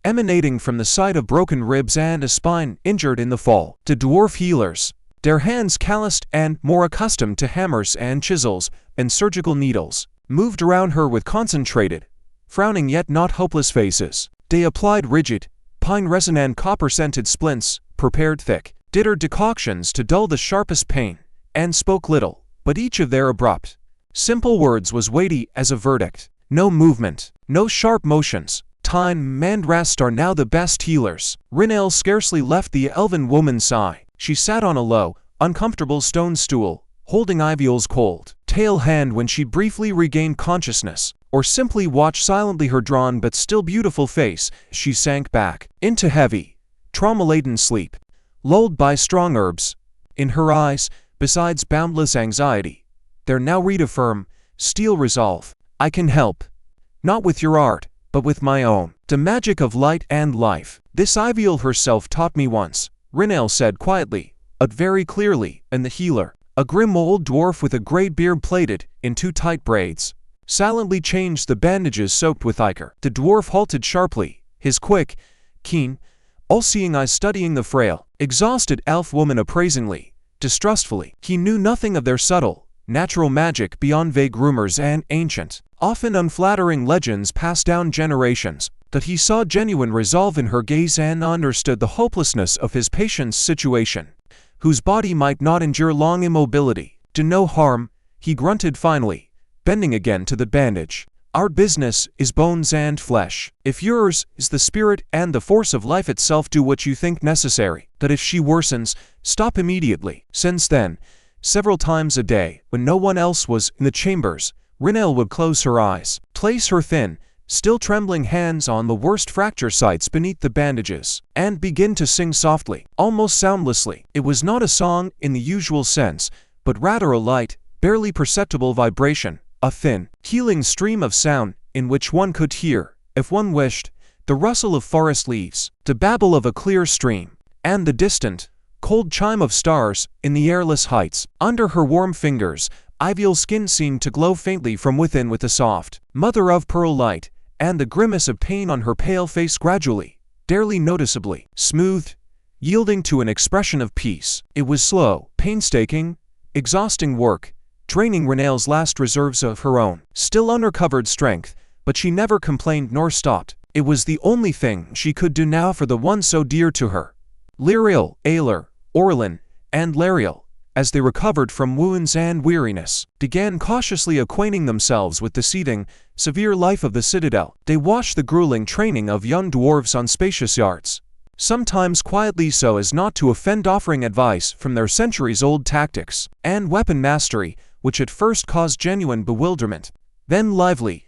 Speaker 1: emanating from the side of broken ribs and a spine injured in the fall. The dwarf healers, their hands calloused and more accustomed to hammers and chisels, and surgical needles, moved around her with concentrated, frowning yet not hopeless faces. They applied rigid, pine-resin and copper-scented splints, prepared thick, bitter decoctions to dull the sharpest pain, and spoke little, but each of their abrupt, simple words was weighty as a verdict. No movement, no sharp motions. Time and rest are now the best healers. Rinel scarcely left the elven woman's side. She sat on a low, uncomfortable stone stool, holding Iviel's cold, tail hand when she briefly regained consciousness, or simply watched silently her drawn but still beautiful face. She sank back into heavy, trauma-laden sleep, lulled by strong herbs. In her eyes, besides boundless anxiety, there now read a firm, steel resolve. I can help, not with your art, but with my own. The magic of light and life. This Iviel herself taught me once, Rinel said quietly, but very clearly, and the healer, a grim old dwarf with a grey beard plaited in 2 tight braids, silently changed the bandages soaked with ichor. The dwarf halted sharply, his quick, keen, all-seeing eyes studying the frail, exhausted elf woman appraisingly, distrustfully. He knew nothing of their subtle, natural magic beyond vague rumors and ancient, often unflattering legends passed down generations, but he saw genuine resolve in her gaze and understood the hopelessness of his patient's situation, whose body might not endure long immobility. Do no harm, he grunted finally, bending again to the bandage. Our business is bones and flesh. If yours is the spirit and the force of life itself, do what you think necessary. But if she worsens, stop immediately. Since then, several times a day, when no one else was in the chambers, Rinel would close her eyes, place her thin, still trembling hands on the worst fracture sites beneath the bandages, and begin to sing softly, almost soundlessly. It was not a song in the usual sense, but rather a light, barely perceptible vibration, a thin, healing stream of sound in which one could hear, if one wished, the rustle of forest leaves, the babble of a clear stream, and the distant, cold chime of stars in the airless heights. Under her warm fingers, Iviel's skin seemed to glow faintly from within with a soft, mother-of-pearl light, and the grimace of pain on her pale face gradually, barely noticeably, smoothed, yielding to an expression of peace. It was slow, painstaking, exhausting work, draining Rinel's last reserves of her own, still unrecovered strength, but she never complained nor stopped. It was the only thing she could do now for the one so dear to her. Lyriel, Ailer, Orlin, and Lariel, as they recovered from wounds and weariness, began cautiously acquainting themselves with the seething, severe life of the Citadel. They watched the grueling training of young dwarves on spacious yards, sometimes quietly so as not to offend, offering advice from their centuries-old tactics and weapon mastery, which at first caused genuine bewilderment, then lively,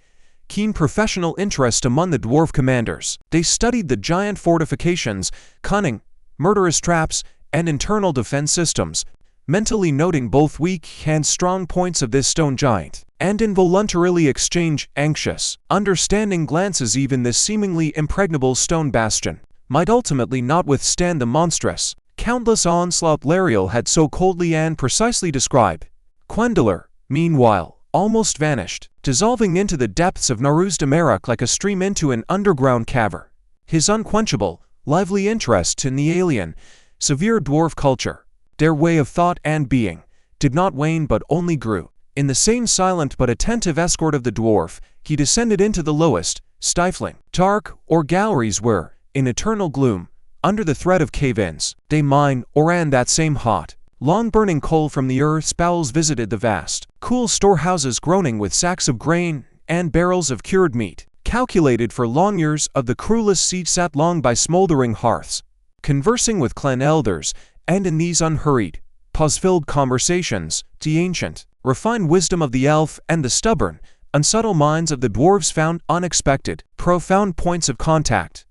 Speaker 1: keen professional interest among the dwarf commanders. They studied the giant fortifications, cunning, murderous traps, and internal defense systems, mentally noting both weak and strong points of this stone giant, and involuntarily exchange anxious, understanding glances. Even this seemingly impregnable stone bastion might ultimately not withstand the monstrous, countless onslaught Lariel had so coldly and precisely described. Quendeler, meanwhile, almost vanished, dissolving into the depths of Nar-Uzdum-Arak like a stream into an underground cavern. His unquenchable, lively interest in the alien, severe dwarf culture, their way of thought and being, did not wane but only grew. In the same silent but attentive escort of the dwarf, he descended into the lowest, stifling, dark, or galleries where, in eternal gloom, under the threat of cave-ins, they mine or ran that same hot, long-burning coal from the earth's bowels, visited the vast, cool storehouses groaning with sacks of grain and barrels of cured meat, calculated for long years of the cruelest siege, sat long by smoldering hearths, conversing with clan elders, and in these unhurried, pause-filled conversations, the ancient, refined wisdom of the elf and the stubborn, unsubtle minds of the dwarves found unexpected, profound points of contact,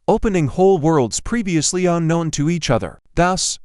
Speaker 1: opening whole worlds previously unknown to each other. Thus,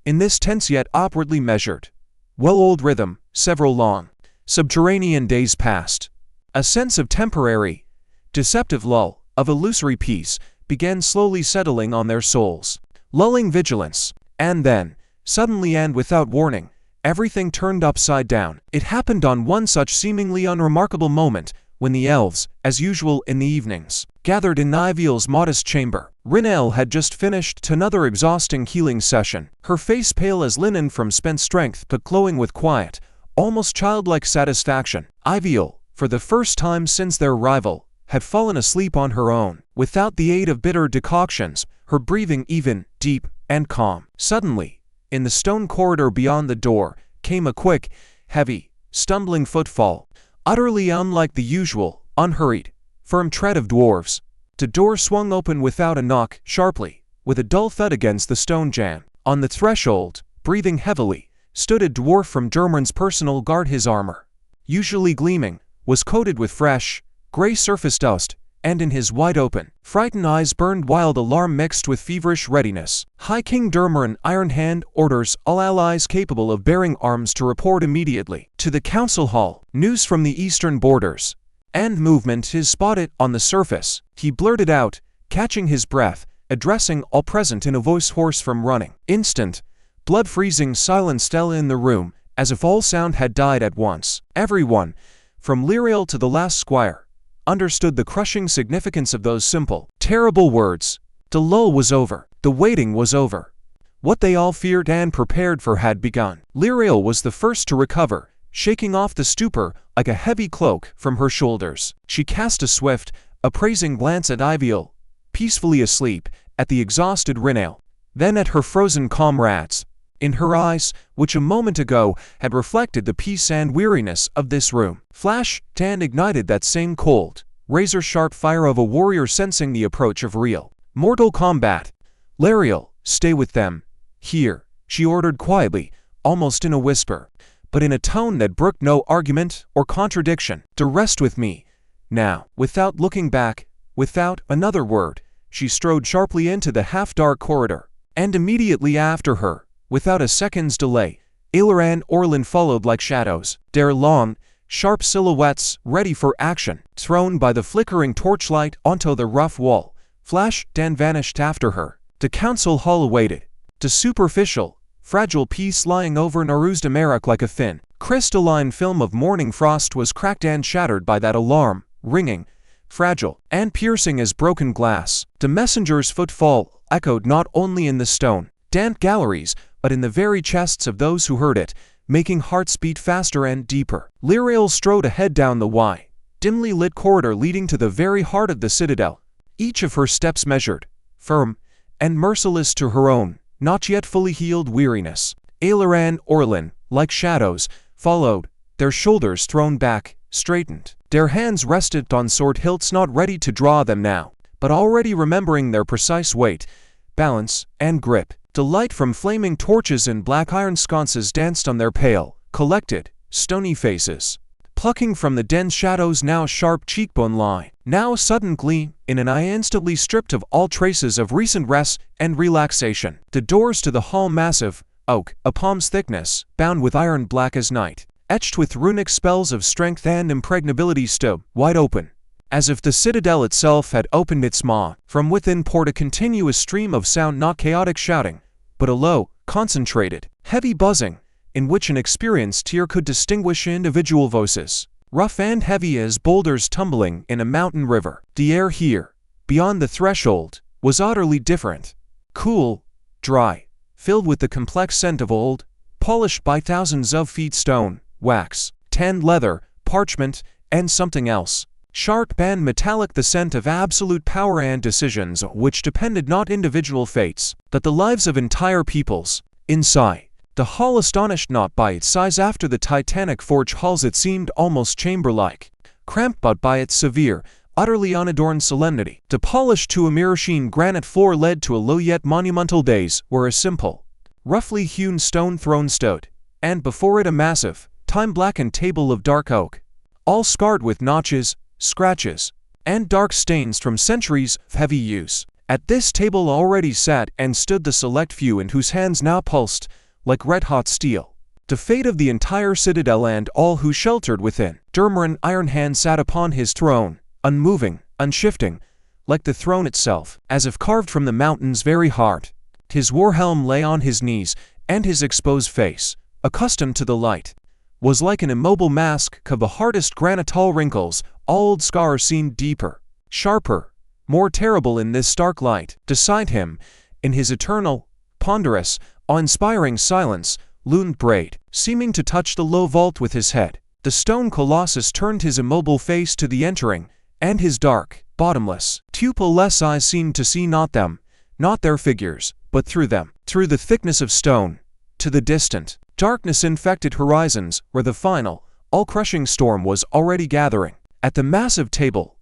Speaker 1: in this tense yet awkwardly measured, well-oiled rhythm, several long, subterranean days passed. A sense of temporary, deceptive lull, of illusory peace, began slowly settling on their souls, lulling vigilance. And then, suddenly and without warning, everything turned upside down. It happened on one such seemingly unremarkable moment, when the elves, as usual in the evenings, gathered in Iviel's modest chamber. Rinel had just finished another exhausting healing session, her face pale as linen from spent strength but glowing with quiet, almost childlike satisfaction. Iviel, for the first time since their arrival, had fallen asleep on her own, without the aid of bitter decoctions, her breathing even, deep, and calm. Suddenly, in the stone corridor beyond the door, came a quick, heavy, stumbling footfall, utterly unlike the usual, unhurried, firm tread of dwarves. The door swung open without a knock, sharply, with a dull thud against the stone jamb. On the threshold, breathing heavily, stood a dwarf from Dumran's personal guard. His armor, usually gleaming, was coated with fresh, gray surface dust, and in his wide-open, frightened eyes burned wild alarm mixed with feverish readiness. High King Dumran Ironhand orders all allies capable of bearing arms to report immediately to the council hall. News from the eastern borders and movement is spotted on the surface, he blurted out, catching his breath, addressing all present in a voice hoarse from running. Instant, blood-freezing silence fell in the room, as if all sound had died at once. Everyone, from Lyriel to the last squire, understood the crushing significance of those simple, terrible words. The lull was over. The waiting was over. What they all feared and prepared for had begun. Lyriel was the first to recover, shaking off the stupor like a heavy cloak from her shoulders. She cast a swift, appraising glance at Iviel, peacefully asleep, at the exhausted Rinale, then at her frozen comrades. In her eyes, which a moment ago had reflected the peace and weariness of this room, flashed and ignited that same cold, razor-sharp fire of a warrior sensing the approach of real, mortal combat. Lyriel, stay with them. Here, she ordered quietly, almost in a whisper, but in a tone that brooked no argument or contradiction. To rest with me. Now, without looking back, without another word, she strode sharply into the half-dark corridor, and immediately after her, without a second's delay, Ilar and Orlin followed like shadows, their long, sharp silhouettes ready for action, thrown by the flickering torchlight onto the rough wall, flashed and vanished after her. The council hall awaited. The superficial, fragile peace lying over Nar-Uzdum-Arak like a thin, crystalline film of morning frost was cracked and shattered by that alarm, ringing, fragile, and piercing as broken glass. The messenger's footfall echoed not only in the stone, damp galleries, but in the very chests of those who heard it, making hearts beat faster and deeper. Lyriel strode ahead down the wide, dimly lit corridor leading to the very heart of the Citadel, each of her steps measured, firm, and merciless to her own, not yet fully healed weariness. Ilar and Orlin, like shadows, followed, their shoulders thrown back, straightened. Their hands rested on sword hilts, not ready to draw them now, but already remembering their precise weight, balance, and grip. The light from flaming torches and black iron sconces danced on their pale, collected, stony faces, plucking from the dense shadows now sharp cheekbone line, now sudden gleam, in an eye instantly stripped of all traces of recent rest and relaxation. The doors to the hall massive, oak, a palm's thickness, bound with iron black as night, etched with runic spells of strength and impregnability, stood wide open, as if the citadel itself had opened its maw. From within poured a continuous stream of sound, not chaotic shouting, but a low, concentrated, heavy buzzing, in which an experienced ear could distinguish individual voices, rough and heavy as boulders tumbling in a mountain river. The air here, beyond the threshold, was utterly different, cool, dry, filled with the complex scent of old, polished by thousands of feet stone, wax, tanned leather, parchment, and something else, sharp and metallic, the scent of absolute power and decisions which depended not individual fates, but the lives of entire peoples. Inside, the hall astonished not by its size. After the titanic forge halls it seemed almost chamber-like, cramped but by its severe, utterly unadorned solemnity. The polished to a mirror-sheen granite floor led to a low yet monumental dais, where a simple, roughly hewn stone throne stood, and before it a massive, time-blackened table of dark oak, all scarred with notches, scratches, and dark stains from centuries of heavy use. At this table already sat and stood the select few in whose hands now pulsed, like red-hot steel, the fate of the entire citadel and all who sheltered within. Dumran Ironhand sat upon his throne, unmoving, unshifting, like the throne itself, as if carved from the mountain's very heart. His war helm lay on his knees, and his exposed face, accustomed to the light, was like an immobile mask of the hardest granite. Tall wrinkles, old scars seemed deeper, sharper, more terrible in this stark light. Beside him, in his eternal, ponderous, awe-inspiring silence, loomed braid, seeming to touch the low vault with his head. The stone colossus turned his immobile face to the entering, and his dark, bottomless, pupil-less eyes seemed to see not them, not their figures, but through them, through the thickness of stone, to the distant, darkness-infected horizons where the final, all-crushing storm was already gathering. At the massive table,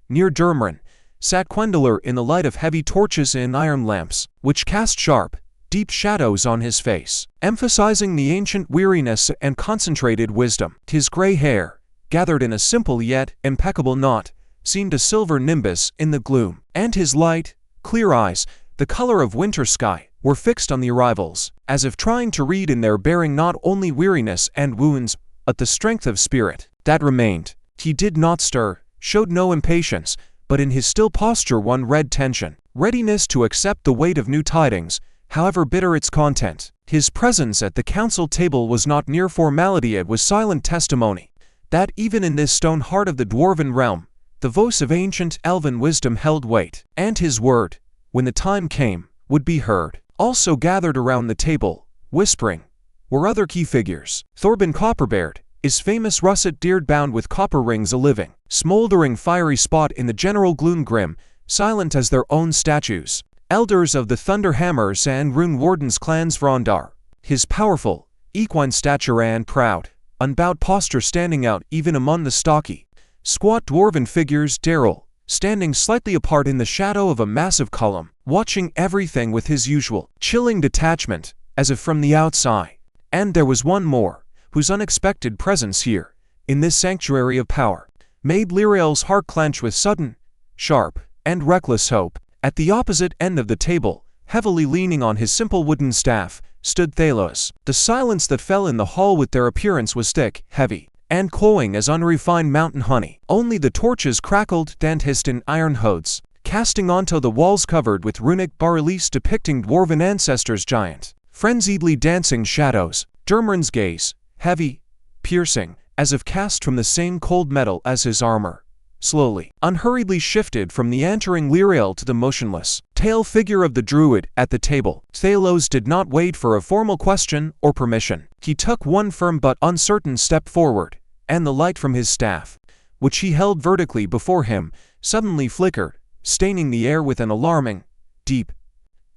Speaker 1: near Dumran, sat Gwendolyn in the light of heavy torches and iron lamps, which cast sharp, deep shadows on his face, emphasizing the ancient weariness and concentrated wisdom. His gray hair, gathered in a simple yet impeccable knot, seemed a silver nimbus in the gloom, and his light, clear eyes, the color of winter sky, were fixed on the arrivals, as if trying to read in their bearing not only weariness and wounds, but the strength of spirit that remained. He did not stir, showed no impatience, but in his still posture one read tension, readiness to accept the weight of new tidings, however bitter its content. His presence at the council table was not mere formality, it was silent testimony that even in this stone heart of the dwarven realm, the voice of ancient elven wisdom held weight, and his word, when the time came, would be heard. Also gathered around the table, whispering, were other key figures. Thorben Copperbeard, his famous russet beard bound with copper rings, a living, smoldering fiery spot in the general gloom, grim, silent as their own statues. Elders of the Thunderhammers and Rune Wardens clans Vrondar, his powerful, equine stature and proud, unbowed posture standing out even among the stocky, squat dwarven figures. Daryl, standing slightly apart in the shadow of a massive column, watching everything with his usual chilling detachment, as if from the outside. And there was one more, whose unexpected presence here, in this sanctuary of power, made Lyriel's heart clench with sudden, sharp, and reckless hope. At the opposite end of the table, heavily leaning on his simple wooden staff, stood Thalos. The silence that fell in the hall with their appearance was thick, heavy, and cloying as unrefined mountain honey. Only the torches crackled and hissed in iron hoods, casting onto the walls covered with runic bas-reliefs depicting dwarven ancestors' giant, frenziedly dancing shadows. Dumran's gaze, heavy, piercing, as if cast from the same cold metal as his armor, slowly, unhurriedly shifted from the entering Lyriel to the motionless, tail figure of the druid at the table. Thalos did not wait for a formal question or permission. He took one firm but uncertain step forward, and the light from his staff, which he held vertically before him, suddenly flickered, staining the air with an alarming, deep,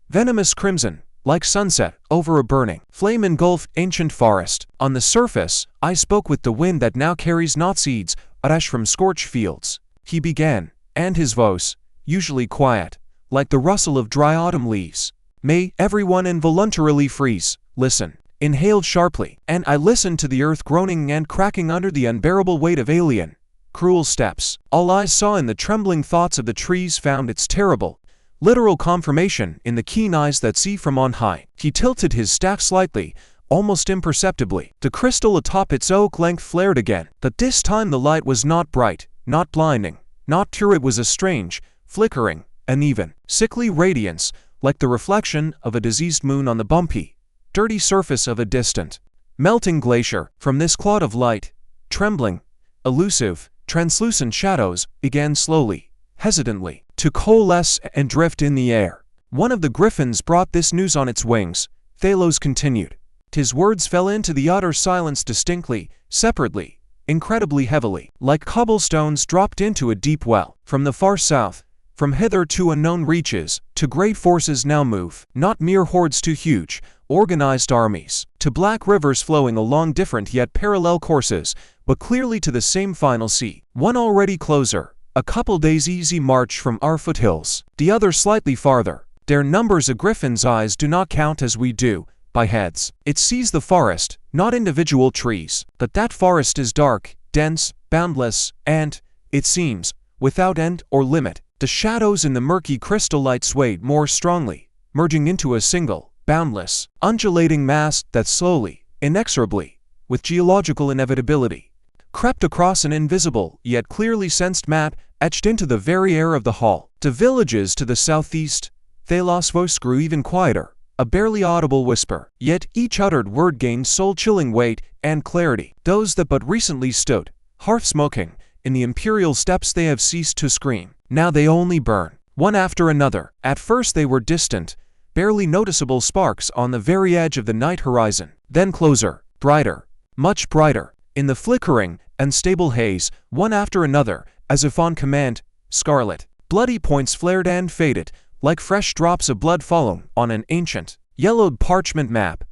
Speaker 1: venomous crimson, like sunset over a burning, flame-engulfed ancient forest. On the surface, I spoke with the wind that now carries not seeds, but ash from scorched fields. He began, and his voice, usually quiet, like the rustle of dry autumn leaves. May everyone involuntarily freeze, listen, inhaled sharply, and I listened to the earth groaning and cracking under the unbearable weight of alien, cruel steps. All I saw in the trembling thoughts of the trees found its terrible, literal confirmation in the keen eyes that see from on high. He tilted his staff slightly, almost imperceptibly. The crystal atop its oak length flared again, but this time the light was not bright, not blinding, not pure. It was a strange, flickering, uneven, sickly radiance, like the reflection of a diseased moon on the bumpy, dirty surface of a distant, melting glacier. From this clot of light, trembling, elusive, translucent shadows began slowly, hesitantly, to coalesce and drift in the air. One of the griffins brought this news on its wings, Thalos continued. His words fell into the utter silence distinctly, separately, incredibly heavily, like cobblestones dropped into a deep well. From the far south, from hither to unknown reaches, to great forces now move, not mere hordes to huge, organized armies, to black rivers flowing along different yet parallel courses, but clearly to the same final sea. One already closer, a couple days' easy march from our foothills, the other slightly farther. Their numbers a griffin's eyes do not count as we do, by heads. It sees the forest, not individual trees, but that forest is dark, dense, boundless, and, it seems, without end or limit. The shadows in the murky crystal light swayed more strongly, merging into a single, boundless, undulating mass that slowly, inexorably, with geological inevitability, crept across an invisible, yet clearly sensed map, etched into the very air of the hall. The villages to the southeast, Thalos' voice grew even quieter, a barely audible whisper, yet each uttered word gained soul-chilling weight and clarity. Those that but recently stood, hearth-smoking, in the imperial steppes, they have ceased to scream. Now they only burn, one after another. At first they were distant, barely noticeable sparks on the very edge of the night horizon. then closer, brighter, much brighter. In the flickering, unstable haze, one after another, as if on command, scarlet, bloody points flared and faded, like fresh drops of blood fallen on an ancient, yellowed parchment map.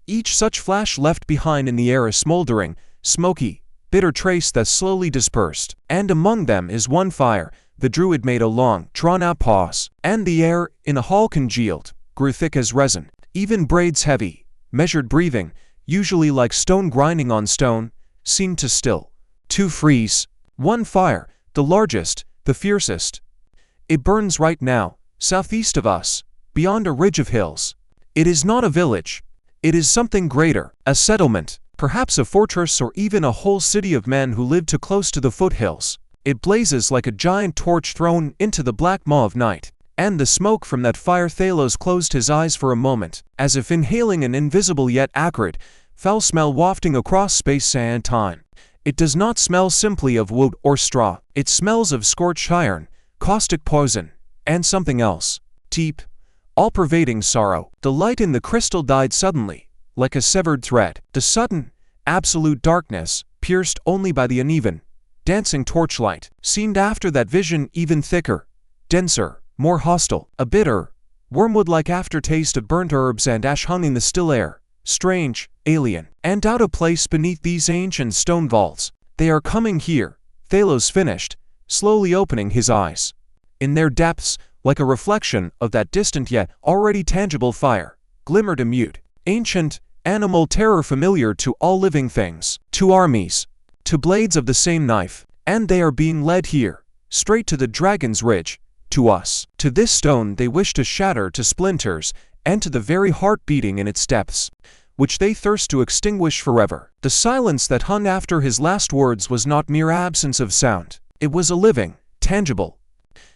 Speaker 1: Each such flash left behind in the air a smoldering, smoky, bitter trace that slowly dispersed. And among them is one fire. The druid made a long, drawn-out pause, and the air, in the hall congealed, grew thick as resin. Even Braid's heavy, measured breathing, usually like stone grinding on stone, seemed to still, to freeze. One fire, the largest, the fiercest. It burns right now, southeast of us, beyond a ridge of hills. It is not a village. It is something greater, a settlement, perhaps a fortress or even a whole city of men who live too close to the foothills. It blazes like a giant torch thrown into the black maw of night. And the smoke from that fire. Thalos closed his eyes for a moment, as if inhaling an invisible yet acrid, foul smell wafting across space and time. It does not smell simply of wood or straw. It smells of scorched iron, caustic poison, and something else. Deep, all-pervading sorrow. The light in the crystal died suddenly, like a severed thread. The sudden, absolute darkness, pierced only by the uneven, dancing torchlight, seemed after that vision even thicker, denser, more hostile. A bitter, wormwood-like aftertaste of burnt herbs and ash hung in the still air, strange, alien, and out of place beneath these ancient stone vaults. They are coming here, Thalos finished, slowly opening his eyes. In their depths, like a reflection of that distant yet already tangible fire, glimmered a mute, ancient, animal terror familiar to all living things, to armies, to blades of the same knife. And they are being led here, straight to the Dragon's Ridge, to us. To this stone they wish to shatter to splinters, and to the very heart beating in its depths, which they thirst to extinguish forever. The silence that hung after his last words was not mere absence of sound. It was a living, tangible,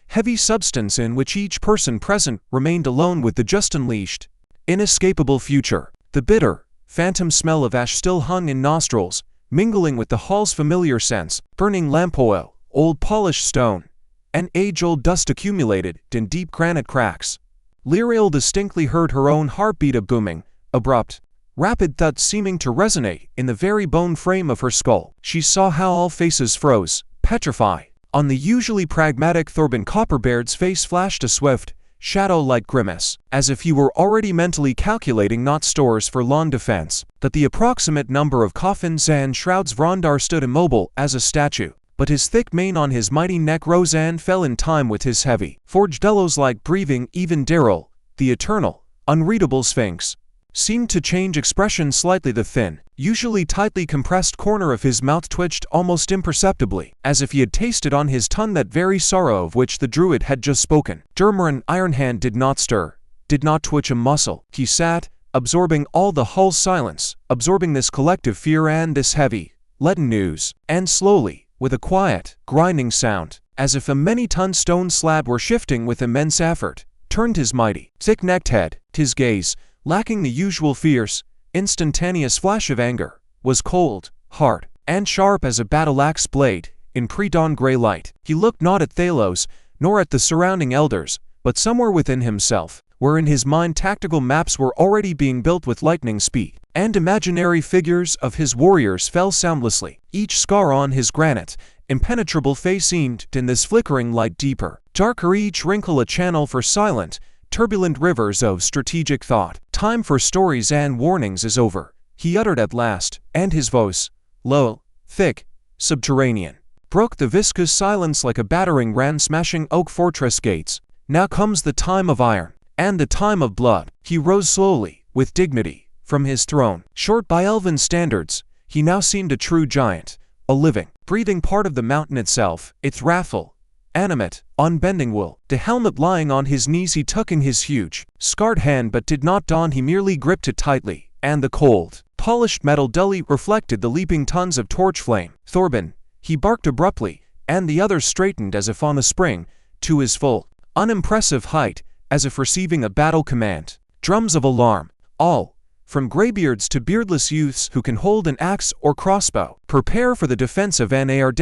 Speaker 1: heavy substance in which each person present remained alone with the just unleashed, inescapable future. The bitter, phantom smell of ash still hung in nostrils, mingling with the hall's familiar scents, burning lamp oil, old polished stone, and age-old dust accumulated in deep granite cracks. Lyriel distinctly heard her own heartbeat, a booming, abrupt, rapid thud seeming to resonate in the very bone frame of her skull. She saw how all faces froze, petrified. On the usually pragmatic Thorben Copperbaird's face flashed a swift, shadow-like grimace, as if he were already mentally calculating not stores for long defense, that the approximate number of coffins and shrouds. Vrondar stood immobile as a statue, but his thick mane on his mighty neck rose and fell in time with his heavy, forged bellows-like breathing. Even Daryl, the eternal, unreadable sphinx, seemed to change expression slightly. The thin, usually tightly compressed corner of his mouth twitched almost imperceptibly, as if he had tasted on his tongue that very sorrow of which the druid had just spoken. Dumran Ironhand did not stir, did not twitch a muscle. He sat, absorbing all the hull's silence, absorbing this collective fear and this heavy, leaden news. And slowly, with a quiet, grinding sound, as if a many-ton stone slab were shifting with immense effort, turned his mighty, thick-necked head. His gaze, lacking the usual fierce, instantaneous flash of anger, was cold, hard, and sharp as a battle-axe blade in pre-dawn gray light. He looked not at Thalos, nor at the surrounding elders, but somewhere within himself, where in his mind tactical maps were already being built with lightning speed, and imaginary figures of his warriors fell soundlessly. Each scar on his granite, impenetrable face seemed, in this flickering light, deeper, darker, each wrinkle a channel for silent, turbulent rivers of strategic thought. Time for stories and warnings is over, he uttered at last, and his voice, low, thick, subterranean, broke the viscous silence like a battering ram smashing oak fortress gates. Now comes the time of iron, and the time of blood. He rose slowly, with dignity, from his throne. Short by elven standards, he now seemed a true giant, a living, breathing part of the mountain itself, its wrathful, animate, unbending will. The helmet lying on his knees he took in his huge, scarred hand, but did not don. He merely gripped it tightly, and the cold, polished metal dully reflected the leaping tons of torch flame. Thorben, he barked abruptly, and the others straightened as if on a spring, to his full, unimpressive height, as if receiving a battle command. Drums of alarm, all, from graybeards to beardless youths who can hold an axe or crossbow, prepare for the defense of Nar-Uzdum-Arak.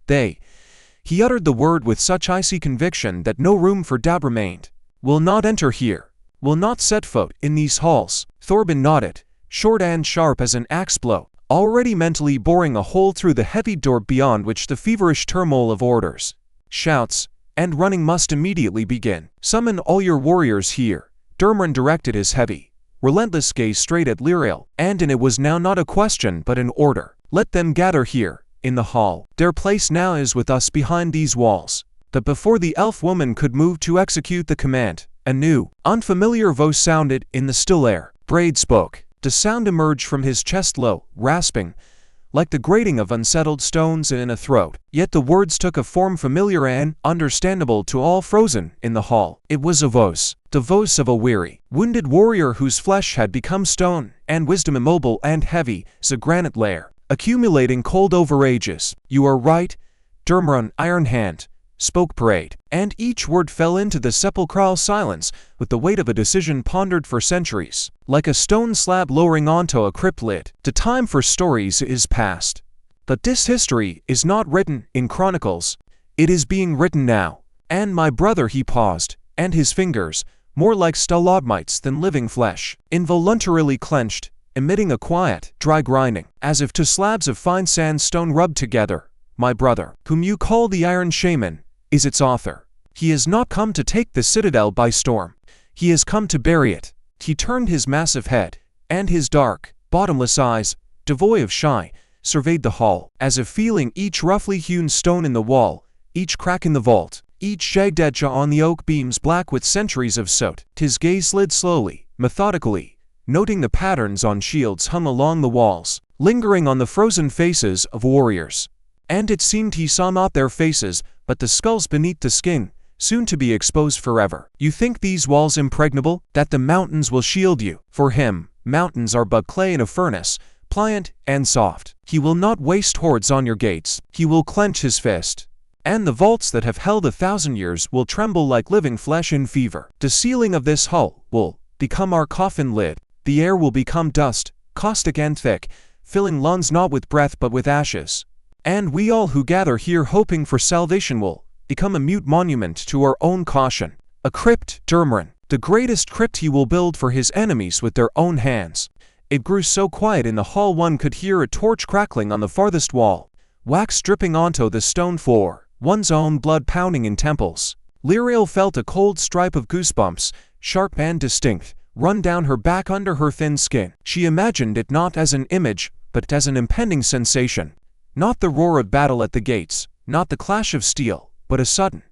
Speaker 1: They, he uttered the word with such icy conviction that no room for doubt remained, will not enter here, will not set foot in these halls. Thorben nodded, short and sharp as an axe blow, already mentally boring a hole through the heavy door beyond which the feverish turmoil of orders, shouts, and running must immediately begin. Summon all your warriors here. Dumran directed his heavy, relentless gaze straight at Lyrael, and it was now not a question but an order. Let them gather here, in the hall. Their place now is with us behind these walls. But before the elf woman could move to execute the command, a new, unfamiliar voice sounded in the still air. Braid spoke. The sound emerged from his chest low, rasping, like the grating of unsettled stones in a throat. Yet the words took a form familiar and understandable to all frozen in the hall. It was a voice, the voice of a weary, wounded warrior whose flesh had become stone, and wisdom immobile and heavy as a granite layer, accumulating cold over ages. You are right, Dumran Ironhand, spoke Braid, and each word fell into the sepulchral silence with the weight of a decision pondered for centuries, like a stone slab lowering onto a crypt lid. The time for stories is past. But this history is not written in chronicles. It is being written now. And my brother, he paused, and his fingers, more like stalagmites than living flesh, involuntarily clenched, emitting a quiet, dry grinding, as if to slabs of fine sandstone rubbed together. My brother, whom you call the Iron Shaman, is its author. He has not come to take the Citadel by storm. He has come to bury it. He turned his massive head, and his dark, bottomless eyes, devoid of shy, surveyed the hall, as if feeling each roughly hewn stone in the wall, each crack in the vault, each jagged edge on the oak beams black with centuries of soot. His gaze slid slowly, methodically, noting the patterns on shields hung along the walls, lingering on the frozen faces of warriors. And it seemed he saw not their faces, but the skulls beneath the skin, soon to be exposed forever. You think these walls impregnable? That the mountains will shield you? For him, mountains are but clay in a furnace, pliant and soft. He will not waste hordes on your gates. He will clench his fist, and the vaults that have held 1,000 years will tremble like living flesh in fever. The ceiling of this hall will become our coffin lid. The air will become dust, caustic and thick, filling lungs not with breath but with ashes. And we all who gather here hoping for salvation will become a mute monument to our own caution. A crypt, Dumran, the greatest crypt he will build for his enemies with their own hands. It grew so quiet in the hall one could hear a torch crackling on the farthest wall, wax dripping onto the stone floor, one's own blood pounding in temples. Lyrael felt a cold stripe of goosebumps, sharp and distinct, run down her back under her thin skin. She imagined it not as an image, but as an impending sensation. Not the roar of battle at the gates, not the clash of steel, but a sudden,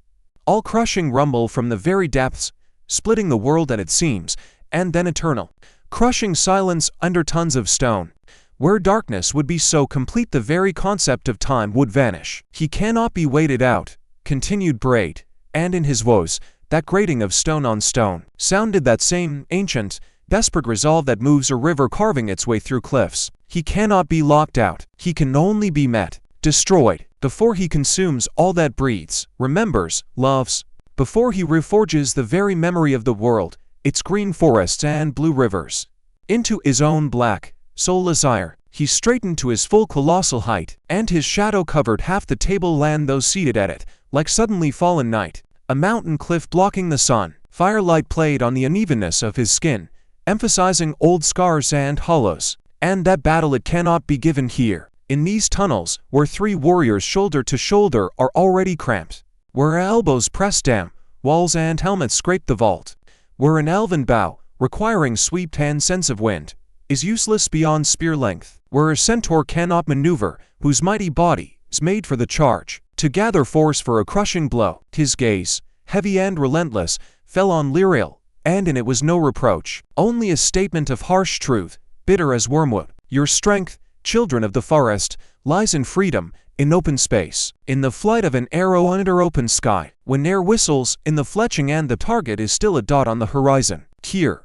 Speaker 1: all-crushing rumble from the very depths, splitting the world at its seams, and then eternal, crushing silence under tons of stone. Where darkness would be so complete the very concept of time would vanish. He cannot be waited out, continued Braid, and in his voice, that grating of stone on stone, sounded that same ancient, desperate resolve that moves a river carving its way through cliffs. He cannot be locked out. He can only be met, destroyed, before he consumes all that breathes, remembers, loves, before he reforges the very memory of the world, its green forests and blue rivers. Into his own black, soulless ire, he straightened to his full colossal height, and his shadow covered half the tableland those seated at it, like suddenly fallen night, a mountain cliff blocking the sun. Firelight played on the unevenness of his skin, emphasizing old scars and hollows. And that battle it cannot be given here, in these tunnels, where three warriors shoulder to shoulder are already cramped, where elbows press down, walls and helmets scrape the vault, where an elven bow, requiring sweep and sense of wind, is useless beyond spear length, where a centaur cannot maneuver, whose mighty body is made for the charge, to gather force for a crushing blow. His gaze, heavy and relentless, fell on Lyrael, and in it was no reproach, only a statement of harsh truth, bitter as wormwood. Your strength, children of the forest, lies in freedom, in open space, in the flight of an arrow under open sky, when air whistles in the fletching and the target is still a dot on the horizon. Here,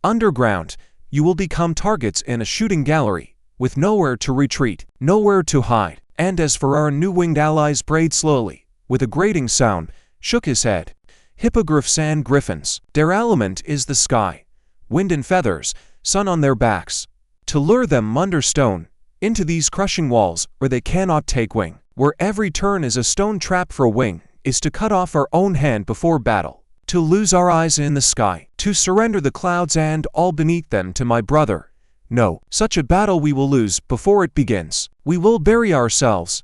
Speaker 1: underground, you will become targets in a shooting gallery, with nowhere to retreat, nowhere to hide. And as for our new winged allies, Braid slowly, with a grating sound, shook his head. Hippogriffs and griffins, their element is the sky, wind and feathers, sun on their backs, to lure them under stone, into these crushing walls where they cannot take wing, where every turn is a stone trap for a wing, is to cut off our own hand before battle, to lose our eyes in the sky, to surrender the clouds and all beneath them to my brother. No, such a battle we will lose before it begins. We will bury ourselves."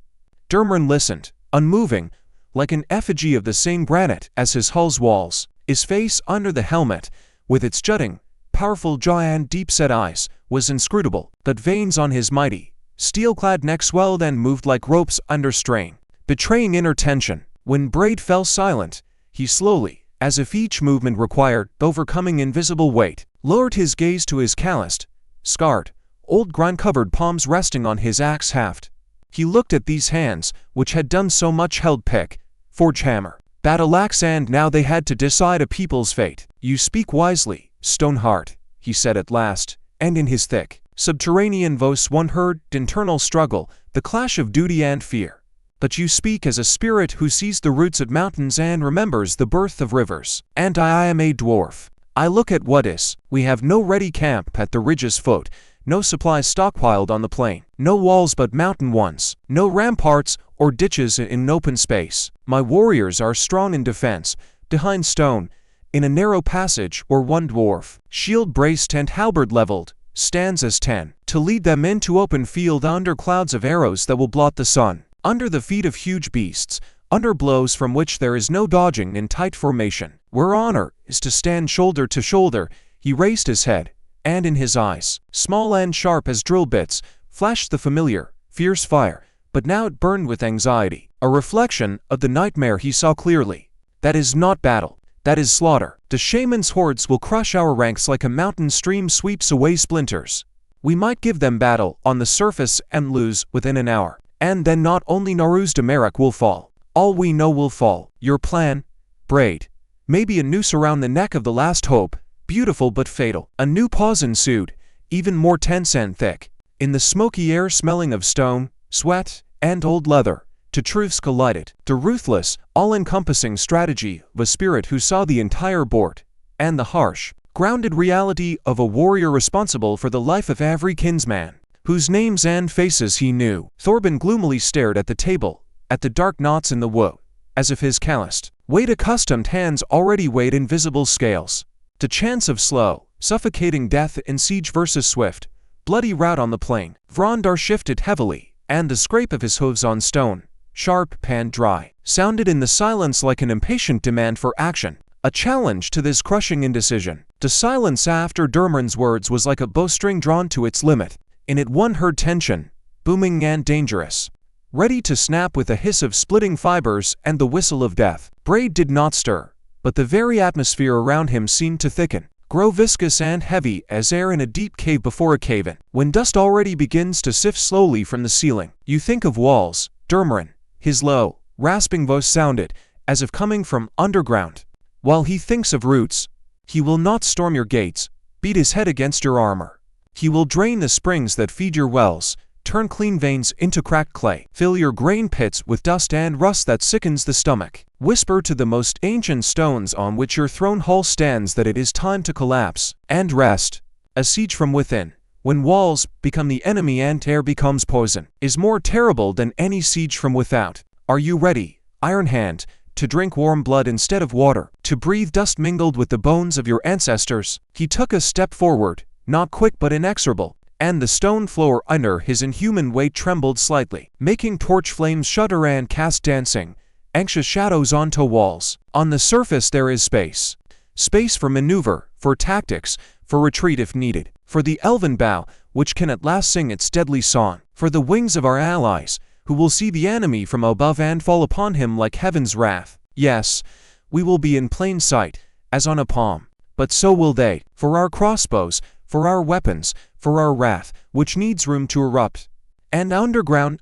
Speaker 1: Dumran listened, unmoving, like an effigy of the same granite as his hull's walls. His face under the helmet, with its jutting, powerful jaw and deep-set eyes, was inscrutable, but veins on his mighty, steel-clad neck swelled and moved like ropes under strain, betraying inner tension. When Braid fell silent, he slowly, as if each movement required overcoming invisible weight, lowered his gaze to his calloused, scarred, old grime-covered palms resting on his axe haft. He looked at these hands, which had done so much, held pick, forge hammer, battle axe, and now they had to decide a people's fate. "You speak wisely, Stoneheart," he said at last, and in his thick, subterranean voice one heard internal struggle, the clash of duty and fear. "But you speak as a spirit who sees the roots of mountains and remembers the birth of rivers. And I am a dwarf. I look at what is. We have no ready camp at the ridge's foot, no supplies stockpiled on the plain, no walls but mountain ones, no ramparts or ditches in open space. My warriors are strong in defense, behind stone, in a narrow passage where one dwarf, shield braced and halberd leveled, stands as 10, to lead them into open field under clouds of arrows that will blot the sun, under the feet of huge beasts, under blows from which there is no dodging in tight formation, where honor is to stand shoulder to shoulder." He raised his head, and in his eyes, small and sharp as drill bits, flashed the familiar, fierce fire, but now it burned with anxiety, a reflection of the nightmare he saw clearly. "That is not battle. That is slaughter. The shaman's hordes will crush our ranks like a mountain stream sweeps away splinters. We might give them battle on the surface and lose within an hour, and then not only Nar-Uzdum-Arak will fall, all we know will fall. Your plan, Braid, maybe a noose around the neck of the last hope, beautiful but fatal." A new pause ensued, even more tense and thick. In the smoky air smelling of stone, sweat, and old leather, to truths collided, the ruthless, all-encompassing strategy of a spirit who saw the entire board, and the harsh, grounded reality of a warrior responsible for the life of every kinsman, whose names and faces he knew. Thorben gloomily stared at the table, at the dark knots in the woe, as if his calloused, weight-accustomed hands already weighed invisible scales. The chance of slow, suffocating death in siege versus swift, bloody rout on the plain. Vrondar shifted heavily, and the scrape of his hooves on stone, sharp and dry, sounded in the silence like an impatient demand for action, a challenge to this crushing indecision. The silence after Dumran's words was like a bowstring drawn to its limit. In it one heard tension, booming and dangerous, ready to snap with a hiss of splitting fibers and the whistle of death. Braid did not stir, but the very atmosphere around him seemed to thicken, grow viscous and heavy as air in a deep cave before a cave-in, when dust already begins to sift slowly from the ceiling. "You think of walls, Dumran," his low, rasping voice sounded, as if coming from underground. "While he thinks of roots, he will not storm your gates, beat his head against your armor. He will drain the springs that feed your wells, turn clean veins into cracked clay, fill your grain pits with dust and rust that sickens the stomach, whisper to the most ancient stones on which your throne hall stands that it is time to collapse and rest. A siege from within, when walls become the enemy and air becomes poison, is more terrible than any siege from without. Are you ready, Ironhand, to drink warm blood instead of water, to breathe dust mingled with the bones of your ancestors?" He took a step forward, not quick but inexorable, and the stone floor under his inhuman weight trembled slightly, making torch flames shudder and cast dancing, anxious shadows onto walls. On the surface there is space. Space for maneuver, for tactics, for retreat if needed, for the elven bow, which can at last sing its deadly song, for the wings of our allies, who will see the enemy from above and fall upon him like heaven's wrath. Yes, we will be in plain sight, as on a palm, but so will they, for our crossbows, for our weapons, for our wrath, which needs room to erupt. And underground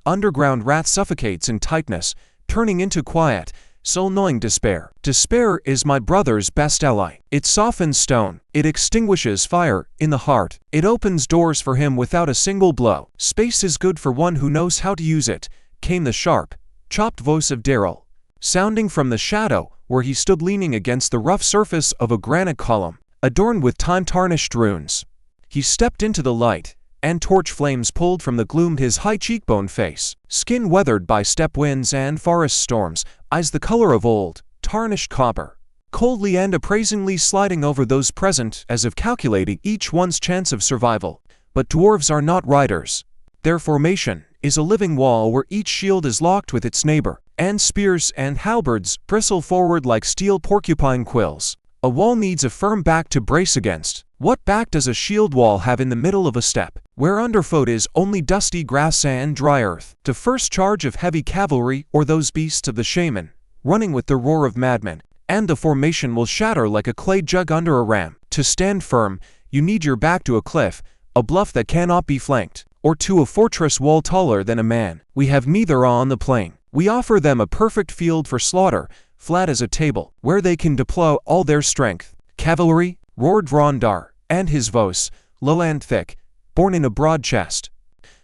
Speaker 1: wrath suffocates in tightness, turning into quiet, soul-gnawing despair. Despair is my brother's best ally. It softens stone. It extinguishes fire in the heart. It opens doors for him without a single blow. Space is good for one who knows how to use it, came the sharp, chopped voice of Daryl, sounding from the shadow where he stood leaning against the rough surface of a granite column, adorned with time-tarnished runes. He stepped into the light, and torch flames pulled from the gloom his high cheekbone face, skin weathered by steppe winds and forest storms, eyes the color of old, tarnished copper, coldly and appraisingly sliding over those present as if calculating each one's chance of survival. But dwarves are not riders. Their formation is a living wall where each shield is locked with its neighbor, and spears and halberds bristle forward like steel porcupine quills. A wall needs a firm back to brace against. What back does a shield wall have in the middle of a steppe, where underfoot is only dusty grass and dry earth? The first charge of heavy cavalry or those beasts of the shaman, running with the roar of madmen, and the formation will shatter like a clay jug under a ram. To stand firm, you need your back to a cliff, a bluff that cannot be flanked, or to a fortress wall taller than a man. We have neither on the plain. We offer them a perfect field for slaughter, flat as a table, where they can deploy all their strength. Cavalry, roared Vrondar, and his voice, low and thick, born in a broad chest,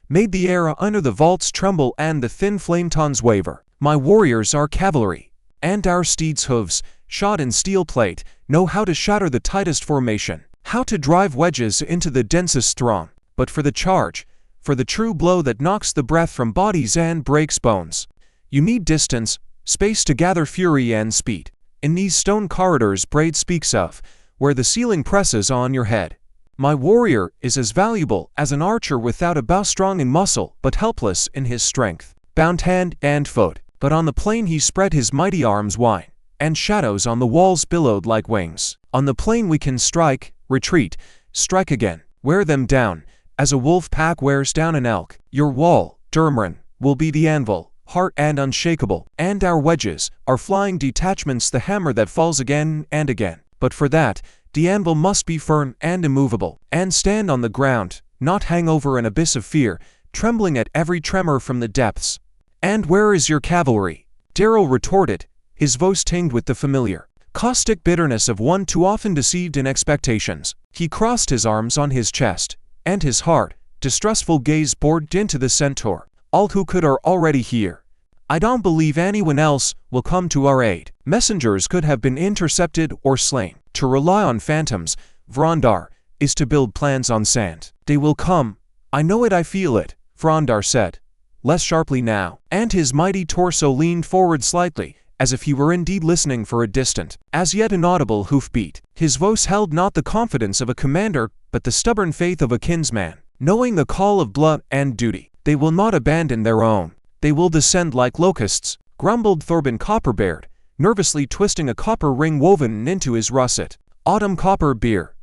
Speaker 1: made the air under the vaults tremble and the thin flame tongues waver. My warriors are cavalry, and our steeds' hooves, shod in steel plate, know how to shatter the tightest formation, how to drive wedges into the densest throng. But for the charge, for the true blow that knocks the breath from bodies and breaks bones, you need distance, space to gather fury and speed. In these stone corridors Braid speaks of, where the ceiling presses on your head, my warrior is as valuable as an archer without a bow, strong in muscle but helpless in his strength, bound hand and foot. But on the plain he spread his mighty arms wide, and shadows on the walls billowed like wings. On the plain we can strike, retreat, strike again, wear them down, as a wolf pack wears down an elk. Your wall, Dumran, will be the anvil, hard and unshakable, and our wedges, our flying detachments, the hammer that falls again and again. But for that, the anvil must be firm and immovable, and stand on the ground, not hang over an abyss of fear, trembling at every tremor from the depths. And where is your cavalry? Darrell retorted, his voice tinged with the familiar, caustic bitterness of one too often deceived in expectations. He crossed his arms on his chest, and his hard, distrustful gaze bored into the centaur. All who could are already here. I don't believe anyone else will come to our aid. Messengers could have been intercepted or slain. To rely on phantoms, Vrondar, is to build plans on sand. They will come. I know it, I feel it, Vrondar said, less sharply now, and his mighty torso leaned forward slightly, as if he were indeed listening for a distant, as yet inaudible hoofbeat. His voice held not the confidence of a commander, but the stubborn faith of a kinsman, knowing the call of blood and duty. They will not abandon their own. They will descend like locusts, grumbled Thorben Copperbeard, nervously twisting a copper ring woven into his russet autumn copper beer.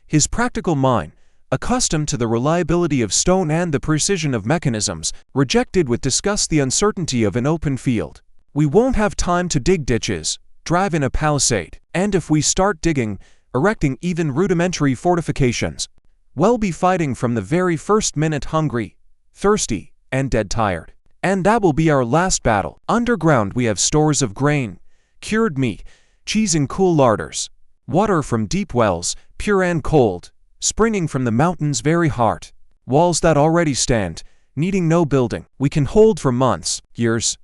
Speaker 1: His practical mind, accustomed to the reliability of stone and the precision of mechanisms, rejected with disgust the uncertainty of an open field. We won't have time to dig ditches, drive in a palisade, and if we start digging, erecting even rudimentary fortifications, we'll be fighting from the very first minute, hungry, thirsty, and dead tired. And that will be our last battle. Underground we have stores of grain, cured meat, cheese in cool larders, water from deep wells, pure and cold, springing from the mountain's very heart, walls that already stand, needing no building. We can hold for months, years,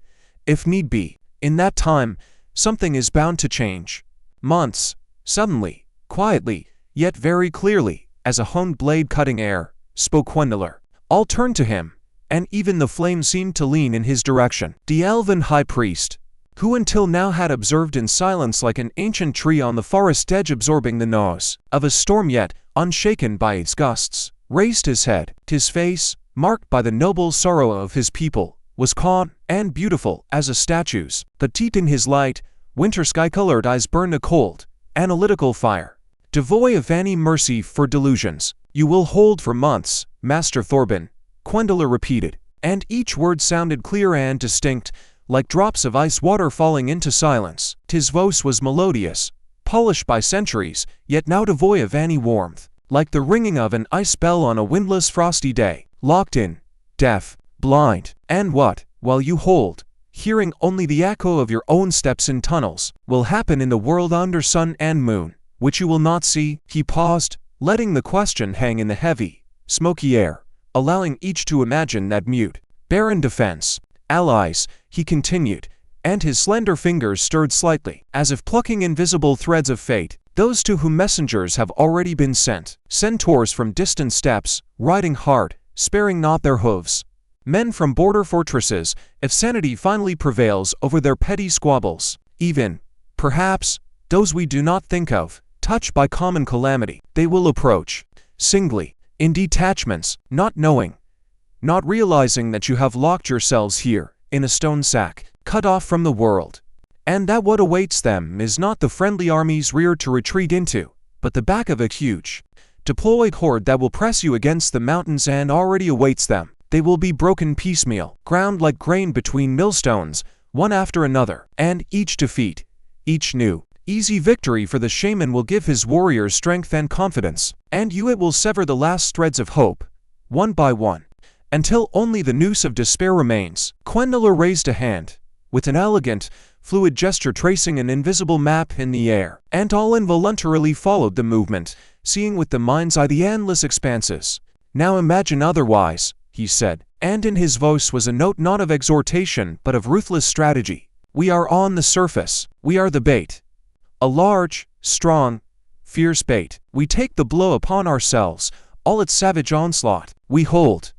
Speaker 1: if need be. In that time, something is bound to change. Months, suddenly, quietly, yet very clearly, as a honed blade cutting air, spoke Gwendoler. All turned to him, and even the flame seemed to lean in his direction. The elven high priest, who until now had observed in silence like an ancient tree on the forest edge absorbing the nose of a storm yet unshaken by its gusts, raised his head. His face, marked by the noble sorrow of his people, was calm and beautiful as a statue's. The teeth in his light, winter sky-colored eyes burned a cold, analytical fire, devoid of any mercy for delusions. You will hold for months, Master Thorben, Gwendoler repeated, and each word sounded clear and distinct, like drops of ice water falling into silence. His voice was melodious, polished by centuries, yet now devoid of any warmth, like the ringing of an ice bell on a windless frosty day. Locked in, deaf, blind, and what, while you hold, hearing only the echo of your own steps in tunnels, will happen in the world under sun and moon, which you will not see? He paused, letting the question hang in the heavy, smoky air, allowing each to imagine that mute, barren defense. Allies, he continued, and his slender fingers stirred slightly, as if plucking invisible threads of fate, those to whom messengers have already been sent. Centaurs from distant steppes, riding hard, sparing not their hooves. Men from border fortresses, if sanity finally prevails over their petty squabbles. Even, perhaps, those we do not think of, touched by common calamity. They will approach, singly, in detachments, not knowing, not realizing that you have locked yourselves here, in a stone sack, cut off from the world. And that what awaits them is not the friendly armies reared to retreat into, but the back of a huge, deployed horde that will press you against the mountains and already awaits them. They will be broken piecemeal, ground like grain between millstones, one after another, and each defeat, each new, easy victory for the shaman will give his warriors strength and confidence, and it will sever the last threads of hope, one by one, until only the noose of despair remains. Gwendolyn raised a hand, with an elegant, fluid gesture tracing an invisible map in the air, and all involuntarily followed the movement, seeing with the mind's eye the endless expanses. "Now imagine otherwise," he said, and in his voice was a note not of exhortation but of ruthless strategy. "We are on the surface. We are the bait. A large, strong, fierce bait. We take the blow upon ourselves, all its savage onslaught. We hold,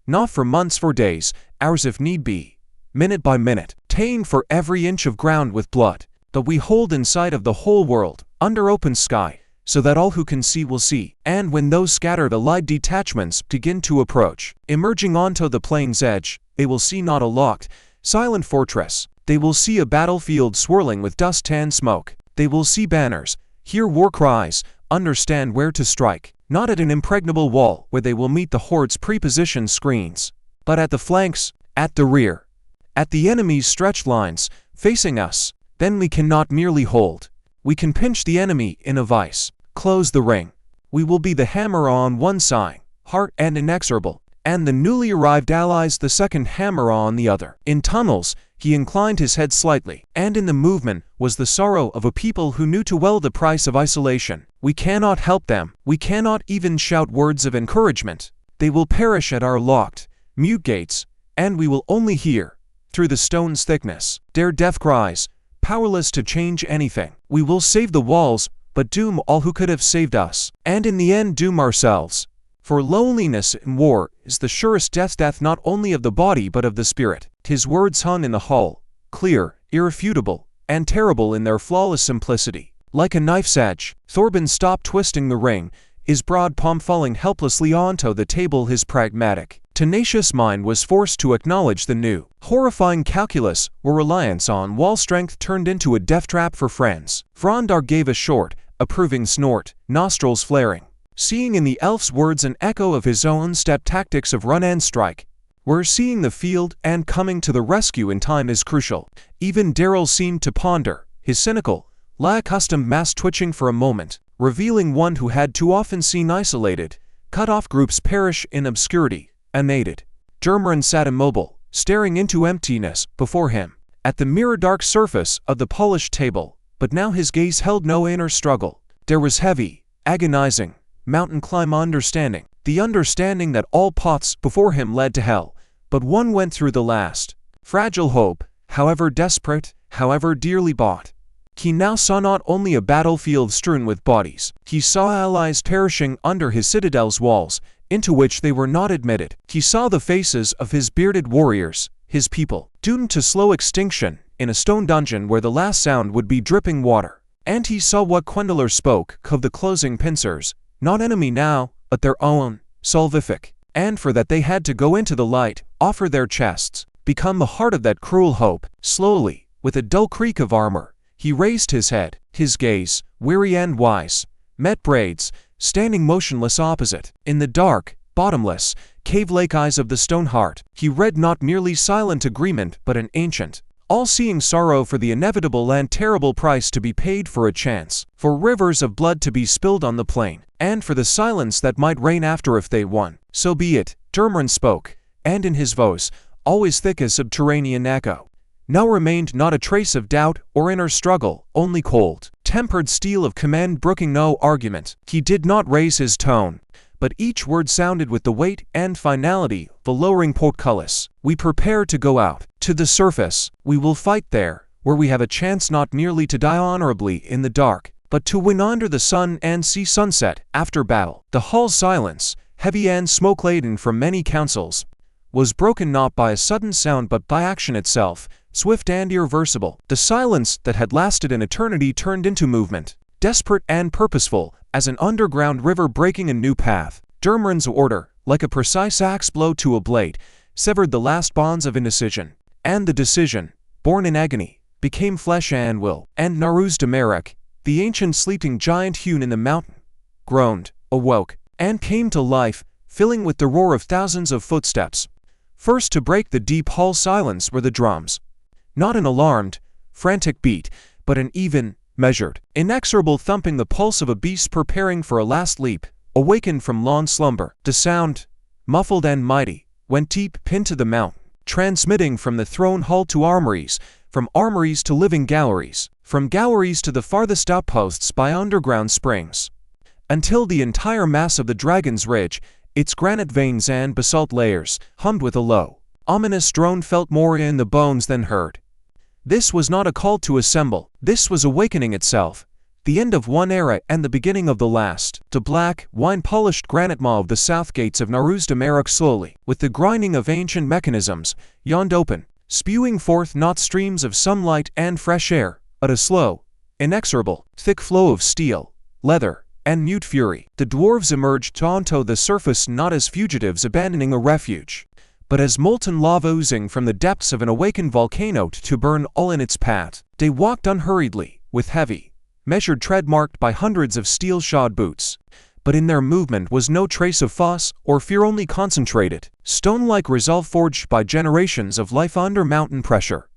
Speaker 1: not for months, for days, hours if need be, minute by minute, paying for every inch of ground with blood, but we hold in sight of the whole world, under open sky, so that all who can see will see. And when those scattered allied detachments begin to approach, emerging onto the plain's edge, they will see not a locked, silent fortress. They will see a battlefield swirling with dust and smoke. They will see banners, hear war cries, understand where to strike, not at an impregnable wall where they will meet the horde's prepositioned screens, but at the flanks, at the rear, at the enemy's stretched lines, facing us. Then we cannot merely hold. We can pinch the enemy in a vice, close the ring. We will be the hammer on one side, hard and inexorable, and the newly arrived allies the second hammer on the other." In tunnels, he inclined his head slightly, and in the movement was the sorrow of a people who knew too well the price of isolation. "We cannot help them. We cannot even shout words of encouragement. They will perish at our locked, mute gates, and we will only hear, through the stone's thickness, their death cries, powerless to change anything. We will save the walls, but doom all who could have saved us, and in the end doom ourselves. For loneliness in war is the surest death not only of the body but of the spirit." His words hung in the hall, clear, irrefutable, and terrible in their flawless simplicity. Like a knife's edge, Thorben stopped twisting the ring, his broad palm falling helplessly onto the table. His pragmatic, tenacious mind was forced to acknowledge the new, horrifying calculus where reliance on wall strength turned into a death trap for friends. Vrondar gave a short, approving snort, nostrils flaring, seeing in the elf's words an echo of his own step tactics of run and strike, where seeing the field and coming to the rescue in time is crucial. Even Daryl seemed to ponder, his cynical, accustomed mass twitching for a moment, revealing one who had too often seen isolated, cut-off groups perish in obscurity, unaided. Dumran sat immobile, staring into emptiness before him, at the mirror-dark surface of the polished table, but now his gaze held no inner struggle. There was heavy, agonizing, mountain climb understanding, the understanding that all paths before him led to hell, but one went through the last. Fragile hope, however desperate, however dearly bought. He now saw not only a battlefield strewn with bodies, he saw allies perishing under his citadel's walls, into which they were not admitted. He saw the faces of his bearded warriors, his people, doomed to slow extinction in a stone dungeon where the last sound would be dripping water. And he saw what Gwendolyn spoke of the closing pincers, not enemy now, but their own, salvific, and for that they had to go into the light, offer their chests, become the heart of that cruel hope. Slowly, with a dull creak of armor, he raised his head, his gaze, weary and wise, met Braid's, standing motionless opposite. In the dark, bottomless, cave-like eyes of the stone heart, he read not merely silent agreement but an ancient, all-seeing sorrow for the inevitable and terrible price to be paid for a chance, for rivers of blood to be spilled on the plain, and for the silence that might reign after if they won. "So be it," Dumran spoke, and in his voice, always thick as subterranean echo, now remained not a trace of doubt or inner struggle, only cold, tempered steel of command brooking no argument. He did not raise his tone, but each word sounded with the weight and finality of a lowering portcullis. "We prepare to go out, to the surface. We will fight there, where we have a chance not merely to die honorably in the dark, but to win under the sun and see sunset after battle." The hall's silence, heavy and smoke-laden from many councils, was broken not by a sudden sound but by action itself, swift and irreversible. The silence that had lasted an eternity turned into movement, desperate and purposeful, as an underground river breaking a new path. Dumran's order, like a precise axe blow to a blade, severed the last bonds of indecision. And the decision, born in agony, became flesh and will. And Nar-Uzdum-Arak, the ancient sleeping giant hewn in the mountain, groaned, awoke, and came to life, filling with the roar of thousands of footsteps. First to break the deep hall silence were the drums. Not an alarmed, frantic beat, but an even, measured, inexorable thumping, the pulse of a beast preparing for a last leap, awakened from long slumber. The sound, muffled and mighty, went deep into the mountain, transmitting from the throne hall to armories, from armories to living galleries, from galleries to the farthest outposts by underground springs, until the entire mass of the Dragon's Ridge, its granite veins and basalt layers, hummed with a low, ominous drone felt more in the bones than heard. This was not a call to assemble, this was awakening itself, the end of one era and the beginning of the last. The black, wine-polished granite maw of the south gates of Nar-Uzdum-Arak slowly, with the grinding of ancient mechanisms, yawned open, spewing forth not streams of sunlight and fresh air, but a slow, inexorable, thick flow of steel, leather, and mute fury. The dwarves emerged onto the surface not as fugitives abandoning a refuge, but as molten lava oozing from the depths of an awakened volcano to burn all in its path. They walked unhurriedly, with heavy, measured tread marked by hundreds of steel-shod boots, but in their movement was no trace of fuss or fear, only concentrated, stone-like resolve forged by generations of life under mountain pressure.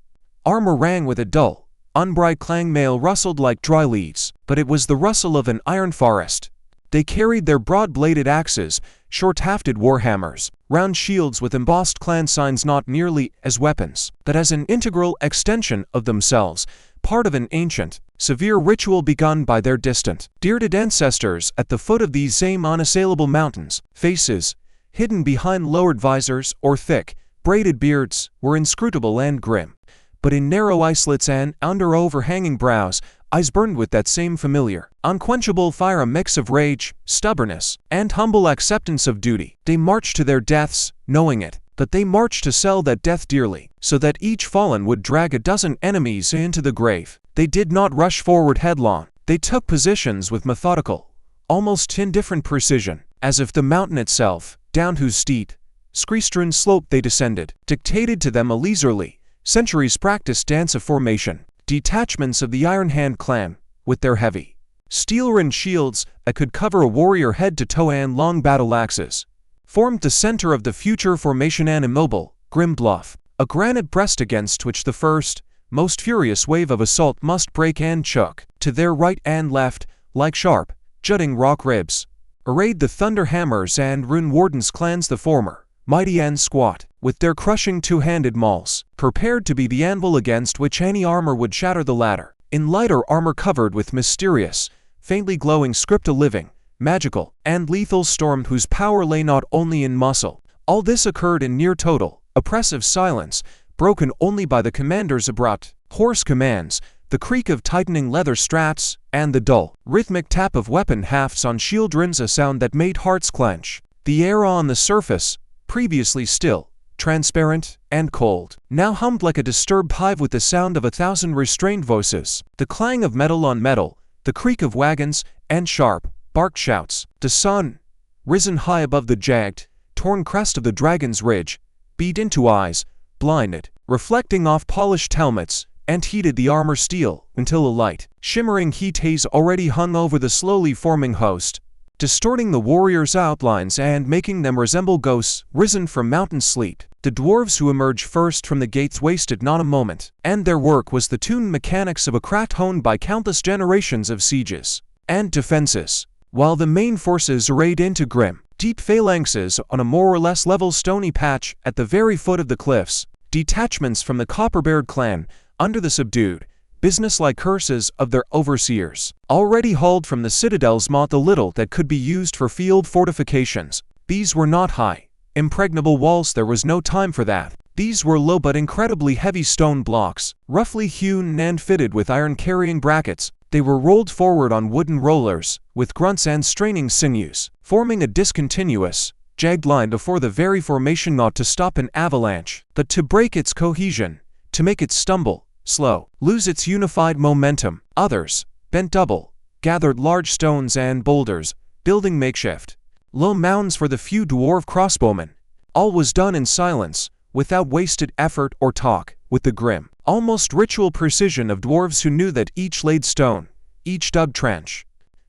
Speaker 1: Armor rang with a dull, unbright clang, mail rustled like dry leaves, but it was the rustle of an iron forest. They carried their broad-bladed axes, short-hafted warhammers, round shields with embossed clan signs, not merely as weapons, but as an integral extension of themselves, part of an ancient, severe ritual begun by their distant, bearded ancestors at the foot of these same unassailable mountains. Faces, hidden behind lowered visors or thick, braided beards, were inscrutable and grim, but in narrow islets and under overhanging brows, eyes burned with that same familiar, unquenchable fire, a mix of rage, stubbornness, and humble acceptance of duty. They marched to their deaths, knowing it, but they marched to sell that death dearly, so that each fallen would drag a dozen enemies into the grave. They did not rush forward headlong. They took positions with methodical, almost indifferent precision, as if the mountain itself, down whose steep, scree-strewn slope they descended, dictated to them a leisurely, centuries-practiced dance of formation. Detachments of the Ironhand clan, with their heavy, steel-rimmed shields that could cover a warrior head to toe and long battle axes, formed the center of the future formation, an immobile, grim bluff, a granite breast against which the first, most furious wave of assault must break and choke. To their right and left, like sharp, jutting rock ribs, arrayed the Thunderhammers and Rune Warden's clans, the former, mighty and squat, with their crushing two-handed mauls, prepared to be the anvil against which any armor would shatter the latter. In lighter armor covered with mysterious, faintly glowing script, a living, magical, and lethal storm whose power lay not only in muscle. All this occurred in near total, oppressive silence, broken only by the commander's abrupt, hoarse commands, the creak of tightening leather straps, and the dull, rhythmic tap of weapon hafts on shield rims, a sound that made hearts clench. The air on the surface, previously still, transparent, and cold, now hummed like a disturbed hive with the sound of 1,000 restrained voices, the clang of metal on metal, the creak of wagons, and sharp, barked shouts. The sun, risen high above the jagged, torn crest of the Dragon's Ridge, beat into eyes, blinded, reflecting off polished helmets, and heated the armor steel until a light, shimmering heat haze already hung over the slowly forming host, distorting the warriors' outlines and making them resemble ghosts risen from mountain sleep. The dwarves who emerged first from the gates wasted not a moment, and their work was the tuned mechanics of a craft honed by countless generations of sieges and defenses, while the main forces arrayed into grim, deep phalanxes on a more or less level stony patch at the very foot of the cliffs. Detachments from the Copperbeard clan, under the subdued, businesslike curses of their overseers, already hauled from the Citadel's moat the little that could be used for field fortifications. These were not high, impregnable walls, there was no time for that. These were low but incredibly heavy stone blocks, roughly hewn and fitted with iron-carrying brackets. They were rolled forward on wooden rollers, with grunts and straining sinews, forming a discontinuous, jagged line before the very formation not to stop an avalanche, but to break its cohesion, to make it stumble, slow, lose its unified momentum. Others, bent double, gathered large stones and boulders, building makeshift low mounds for the few dwarf crossbowmen. All was done in silence, without wasted effort or talk, with the grim, almost ritual precision of dwarves who knew that each laid stone, each dug trench,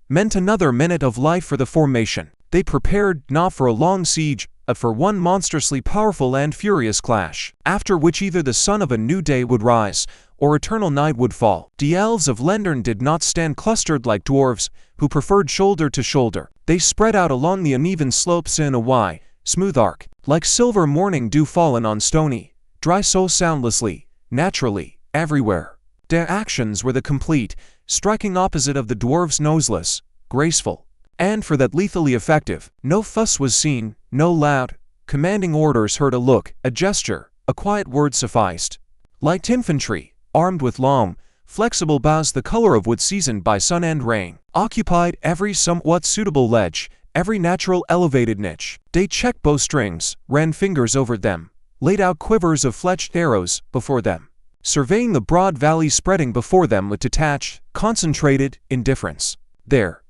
Speaker 1: meant another minute of life for the formation. They prepared not for a long siege, but for one monstrously powerful and furious clash, after which either the sun of a new day would rise, or eternal night would fall. The elves of Lendern did not stand clustered like dwarves, who preferred shoulder to shoulder. They spread out along the uneven slopes in a wide, smooth arc, like silver morning dew fallen on stony, dry so soundlessly, naturally, everywhere. Their actions were the complete, striking opposite of the dwarves' noseless, graceful, and for that lethally effective. No fuss was seen, no loud, commanding orders heard. A look, a gesture, a quiet word sufficed. Light infantry, armed with long, flexible bows the color of wood seasoned by sun and rain, occupied every somewhat suitable ledge, every natural elevated niche. They checked bowstrings, ran fingers over them, laid out quivers of fletched arrows before them, surveying the broad valley spreading before them with detached, concentrated indifference. There,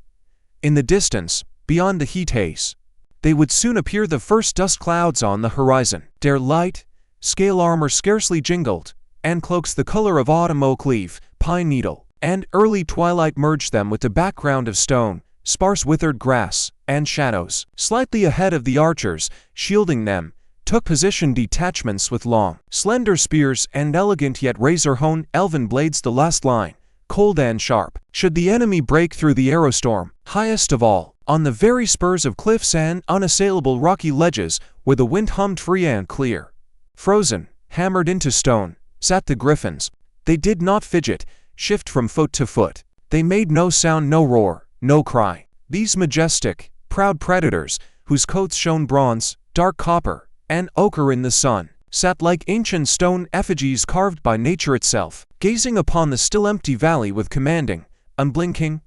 Speaker 1: in the distance, beyond the heat haze, they would soon appear the first dust clouds on the horizon. Their light, scale armor scarcely jingled, and cloaks the color of autumn oak leaf, pine needle, and early twilight merged them with the background of stone, sparse withered grass, and shadows. Slightly ahead of the archers, shielding them, took position detachments with long, slender spears and elegant yet razor-honed elven blades. The last line, cold and sharp, should the enemy break through the arrow storm. Highest of all, on the very spurs of cliffs and unassailable rocky ledges, where the wind hummed free and clear, frozen, hammered into stone, sat the griffins. They did not fidget, shift from foot to foot. They made no sound, no roar, no cry. These majestic, proud predators, whose coats shone bronze, dark copper, and ochre in the sun, sat like ancient stone effigies carved by nature itself, gazing upon the still empty valley with commanding, unblinking,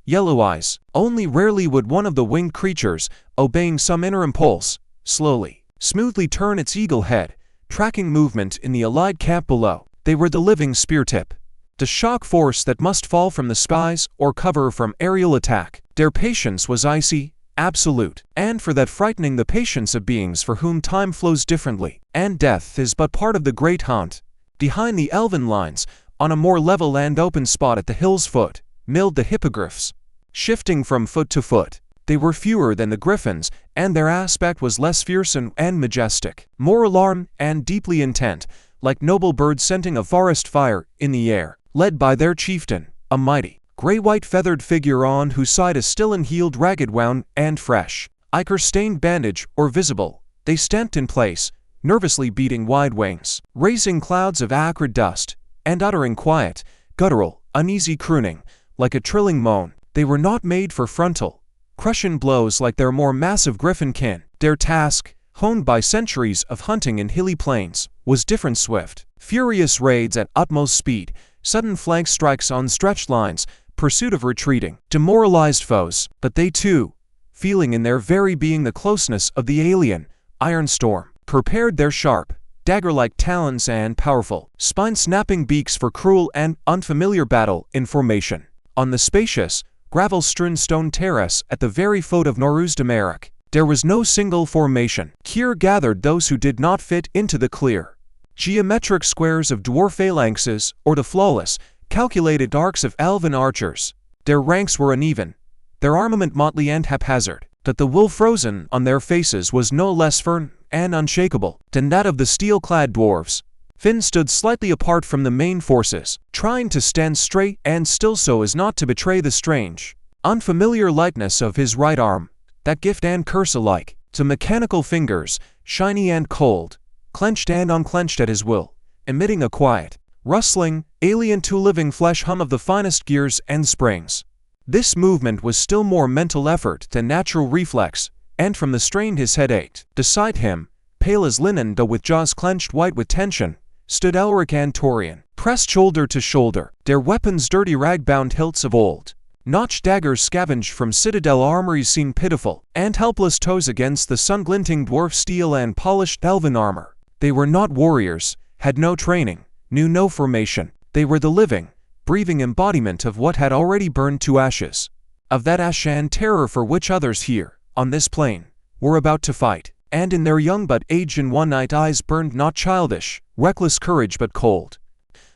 Speaker 1: yellow eyes. Only rarely would one of the winged creatures, obeying some inner impulse, slowly, smoothly turn its eagle head, tracking movement in the allied camp below. They were the living spear tip, the shock force that must fall from the skies or cover from aerial attack. Their patience was icy, absolute, and for that frightening the patience of beings for whom time flows differently, and death is but part of the great hunt. Behind the elven lines, on a more level and open spot at the hill's foot, milled the hippogriffs. Shifting from foot to foot, they were fewer than the griffins, and their aspect was less fearsome and majestic, more alarmed and deeply intent, like noble birds scenting a forest fire in the air, led by their chieftain, a mighty, gray-white feathered figure on whose side a still and healed ragged wound and fresh, ichor-stained bandage or visible. They stamped in place, nervously beating wide wings, raising clouds of acrid dust, and uttering quiet, guttural, uneasy crooning, like a trilling moan. They were not made for frontal, crushing blows like their more massive griffin kin. Their task, honed by centuries of hunting in hilly plains, was different: swift, furious raids at utmost speed, sudden flank strikes on stretched lines, pursuit of retreating, demoralized foes. But they too, feeling in their very being the closeness of the alien, iron storm, prepared their sharp, dagger-like talons and powerful, spine-snapping beaks for cruel and unfamiliar battle in formation. On the spacious, gravel-strewn stone terrace at the very foot of Nar-Uzdum-Arak, there was no single formation. Here gathered those who did not fit into the clear, geometric squares of dwarf phalanxes or the flawless, calculated arcs of elven archers. Their ranks were uneven, their armament motley and haphazard, but the wool frozen on their faces was no less firm and unshakable than that of the steel-clad dwarves. Finn stood slightly apart from the main forces, trying to stand straight and still so as not to betray the strange, unfamiliar lightness of his right arm, that gift and curse alike, to mechanical fingers, shiny and cold, clenched and unclenched at his will, emitting a quiet, rustling, alien to living flesh hum of the finest gears and springs. This movement was still more mental effort than natural reflex, and from the strain his head ached. Beside him, pale as linen though with jaws clenched white with tension, stood Elric and Torian, pressed shoulder to shoulder, their weapons dirty rag-bound hilts of old, Notched daggers scavenged from Citadel armories seemed pitiful, and helpless toes against the sun-glinting dwarf steel and polished elven armor. They were not warriors, had no training, knew no formation. They were the living, breathing embodiment of what had already burned to ashes. Of that ash and terror for which others here, on this plane, were about to fight. And in their young but aged and one-night eyes burned not childish, reckless courage but cold,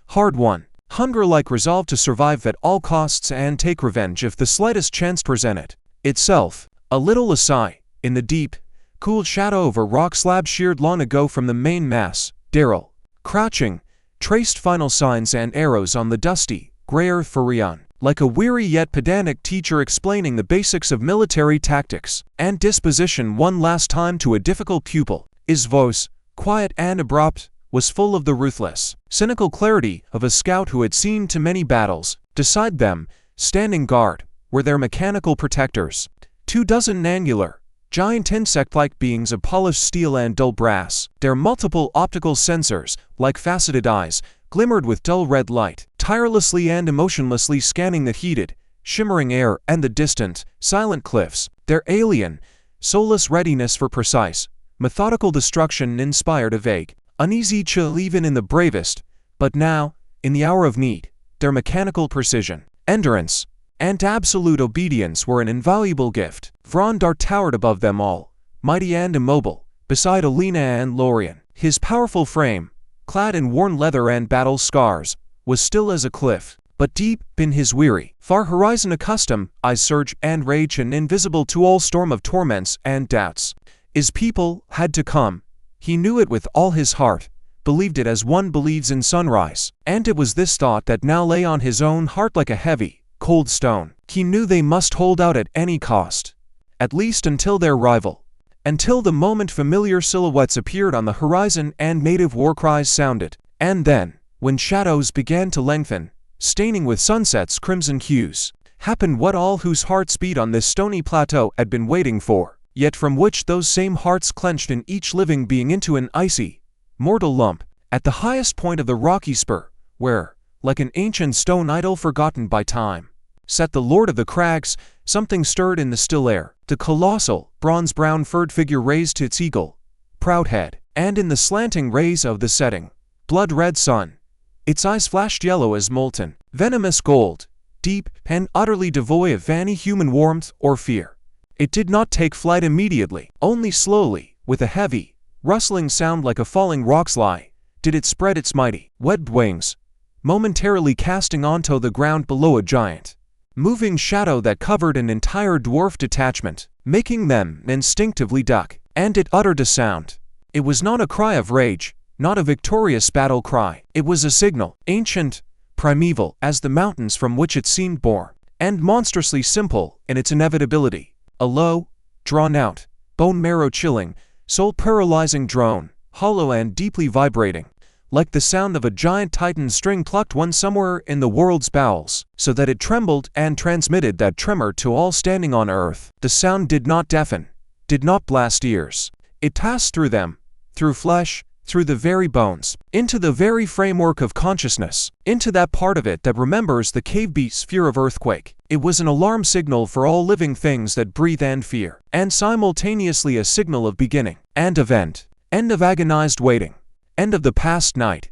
Speaker 1: hard-won, hunger-like resolve to survive at all costs and take revenge if the slightest chance presented itself. A little aside, in the deep, cool shadow of a rock slab sheared long ago from the main mass, Daryl, crouching, traced final signs and arrows on the dusty, gray earth for Rion, like a weary yet pedantic teacher explaining the basics of military tactics and disposition one last time to a difficult pupil. His voice, quiet and abrupt, was full of the ruthless, cynical clarity of a scout who had seen too many battles. Beside them, standing guard, were their mechanical protectors, 24 angular, giant insect-like beings of polished steel and dull brass. Their multiple optical sensors, like faceted eyes, glimmered with dull red light, tirelessly and emotionlessly scanning the heated, shimmering air and the distant, silent cliffs. Their alien, soulless readiness for precise, methodical destruction inspired a vague, uneasy chill even in the bravest. But now, in the hour of need, their mechanical precision, endurance, and absolute obedience were an invaluable gift. Vrondar towered above them all, mighty and immobile, beside Alina and Lorien. His powerful frame, clad in worn leather and battle scars, was still as a cliff, but deep in his weary, far horizon accustomed eyes surge and rage and invisible to all storm of torments and doubts. His people had to come. He knew it with all his heart, believed it as one believes in sunrise, and it was this thought that now lay on his own heart like a heavy, cold stone. He knew they must hold out at any cost, at least until their arrival, until the moment familiar silhouettes appeared on the horizon and native war cries sounded. And then, when shadows began to lengthen, staining with sunset's crimson hues, happened what all whose hearts beat on this stony plateau had been waiting for, yet from which those same hearts clenched in each living being into an icy, mortal lump, at the highest point of the rocky spur, where, like an ancient stone idol forgotten by time, sat the Lord of the Crags. Something stirred in the still air. The colossal, bronze-brown furred figure raised its eagle, proud head, and in the slanting rays of the setting, blood-red sun, its eyes flashed yellow as molten, venomous gold, deep and utterly devoid of any human warmth or fear. It did not take flight immediately, only slowly, with a heavy, rustling sound like a falling rock slide, did it spread its mighty, webbed wings, momentarily casting onto the ground below a giant, moving shadow that covered an entire dwarf detachment, making them instinctively duck. And it uttered a sound. It was not a cry of rage, not a victorious battle cry. It was a signal, ancient, primeval, as the mountains from which it seemed born, and monstrously simple in its inevitability. A low, drawn-out, bone-marrow-chilling, soul-paralyzing drone, hollow and deeply vibrating, like the sound of a giant titan string plucked one somewhere in the world's bowels, so that it trembled and transmitted that tremor to all standing on earth. The sound did not deafen, did not blast ears. It passed through them, through flesh, through the very bones, into the very framework of consciousness, into that part of it that remembers the cave beast's fear of earthquake. It was an alarm signal for all living things that breathe and fear, and simultaneously a signal of beginning and of end of agonized waiting, end of the past night,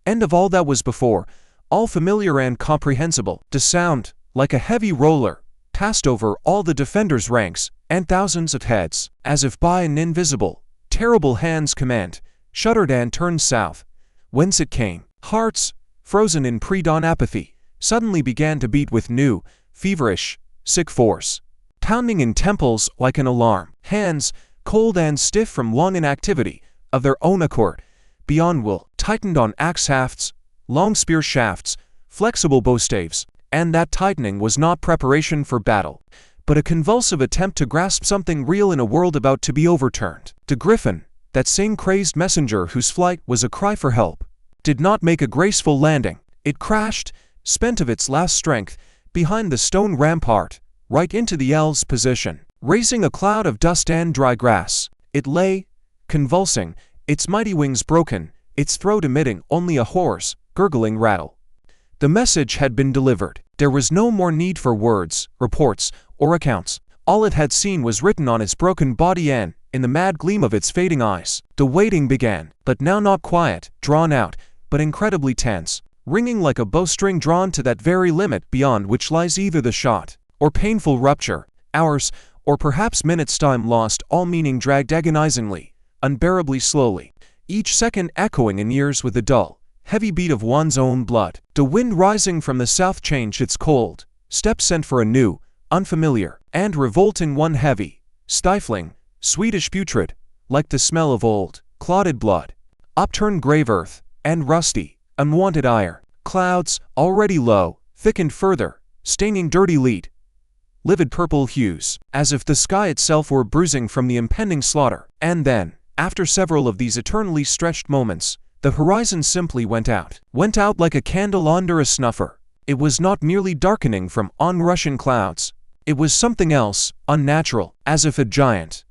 Speaker 1: end of all that was before, all familiar and comprehensible. The sound, like a heavy roller, passed over all the defenders' ranks and thousands of heads, as if by an invisible, terrible hand's command, shuddered and turned south, whence it came. Hearts, frozen in pre-dawn apathy, suddenly began to beat with new, feverish, sick force, pounding in temples like an alarm. Hands, cold and stiff from long inactivity, of their own accord, beyond will, tightened on axe hafts, long spear shafts, flexible bowstaves, and that tightening was not preparation for battle, but a convulsive attempt to grasp something real in a world about to be overturned. The griffin, that same crazed messenger whose flight was a cry for help, did not make a graceful landing. It crashed, spent of its last strength, behind the stone rampart, right into the Elves' position, raising a cloud of dust and dry grass. It lay, convulsing, its mighty wings broken, its throat emitting only a hoarse, gurgling rattle. The message had been delivered. There was no more need for words, reports, or accounts. All it had seen was written on its broken body and, in the mad gleam of its fading eyes, the waiting began, but now not quiet, drawn out, but incredibly tense, ringing like a bowstring drawn to that very limit beyond which lies either the shot, or painful rupture, hours, or perhaps minutes time lost, all meaning dragged agonizingly, unbearably slowly, each second echoing in ears with the dull, heavy beat of one's own blood. The wind rising from the south changed its cold step, sent for a new, unfamiliar, and revolting one, heavy, stifling, sweetish, putrid, like the smell of old, clotted blood, upturned grave earth, and rusty, unwanted iron. Clouds, already low, thickened further, staining dirty lead, livid purple hues, as if the sky itself were bruising from the impending slaughter. And then, after several of these eternally stretched moments, the horizon simply went out like a candle under a snuffer. It was not merely darkening from onrushing clouds. It was something else, unnatural, as if a giant,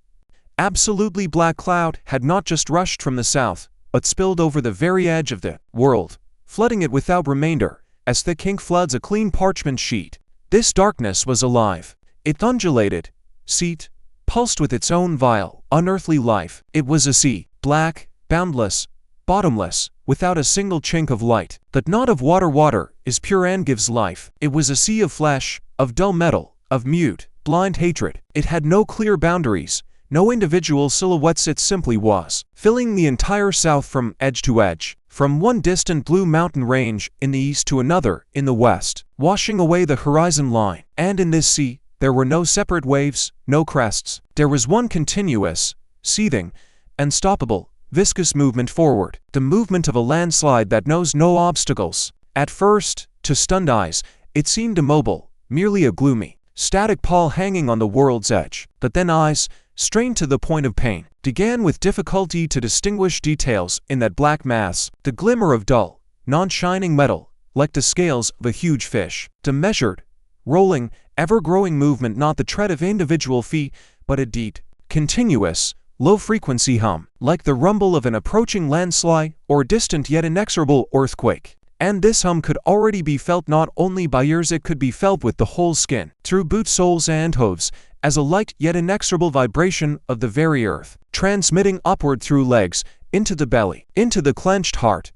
Speaker 1: absolutely black cloud had not just rushed from the south, but spilled over the very edge of the world, flooding it without remainder, as thick ink floods a clean parchment sheet. This darkness was alive. It undulated, seethed, pulsed with its own vile, unearthly life. It was a sea, black, boundless, bottomless, without a single chink of light. But not of water. Water is pure and gives life. It was a sea of flesh, of dull metal, of mute, blind hatred. It had no clear boundaries, no individual silhouettes. It simply was, filling the entire south from edge to edge, from one distant blue mountain range in the east to another in the west, washing away the horizon line. And in this sea, there were no separate waves, no crests. There was one continuous, seething, unstoppable, viscous movement forward, the movement of a landslide that knows no obstacles. At first, to stunned eyes, it seemed immobile, merely a gloomy, static pall hanging on the world's edge. But then eyes, strained to the point of pain, began with difficulty to distinguish details in that black mass, the glimmer of dull, non-shining metal, like the scales of a huge fish, the measured, rolling, ever-growing movement, not the tread of individual feet, but a deep, continuous, low-frequency hum, like the rumble of an approaching landslide or distant yet inexorable earthquake. And this hum could already be felt not only by ears, it could be felt with the whole skin, through boot soles and hooves, as a light yet inexorable vibration of the very earth, transmitting upward through legs, into the belly, into the clenched heart.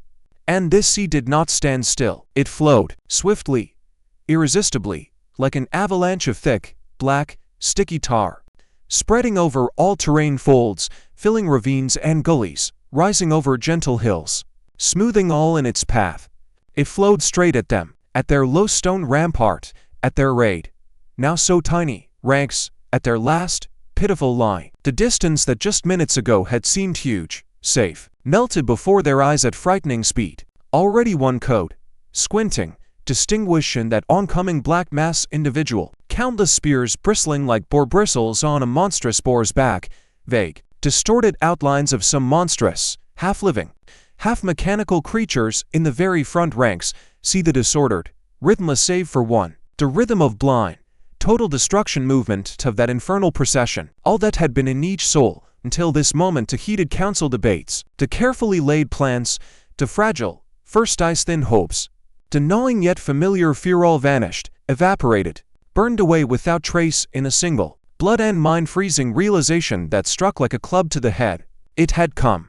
Speaker 1: And this sea did not stand still. It flowed, swiftly, irresistibly, like an avalanche of thick, black, sticky tar, spreading over all terrain folds, filling ravines and gullies, rising over gentle hills, smoothing all in its path. It flowed straight at them, at their low stone rampart, at their raid, now so tiny, ranks, at their last, pitiful line. The distance that just minutes ago had seemed huge, safe, melted before their eyes at frightening speed. Already one could, squinting, distinguish in that oncoming black mass individual, countless spears bristling like boar bristles on a monstrous boar's back, vague, distorted outlines of some monstrous, half-living, half-mechanical creatures in the very front ranks. See the disordered, rhythmless save for one, the rhythm of blind, total destruction movement of that infernal procession. All that had been in each soul, until this moment, to heated council debates, to carefully laid plans, to fragile, first ice-thin hopes, to gnawing yet familiar fear, all vanished, evaporated, burned away without trace in a single, blood and mind-freezing realization that struck like a club to the head. It had come.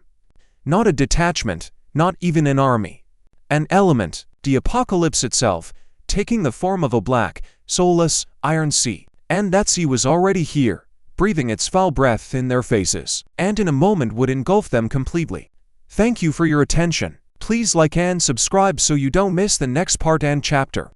Speaker 1: Not a detachment, not even an army. An element, the apocalypse itself, taking the form of a black, soulless, iron sea. And that sea was already here, breathing its foul breath in their faces, and in a moment would engulf them completely. Thank you for your attention. Please like and subscribe so you don't miss the next part and chapter.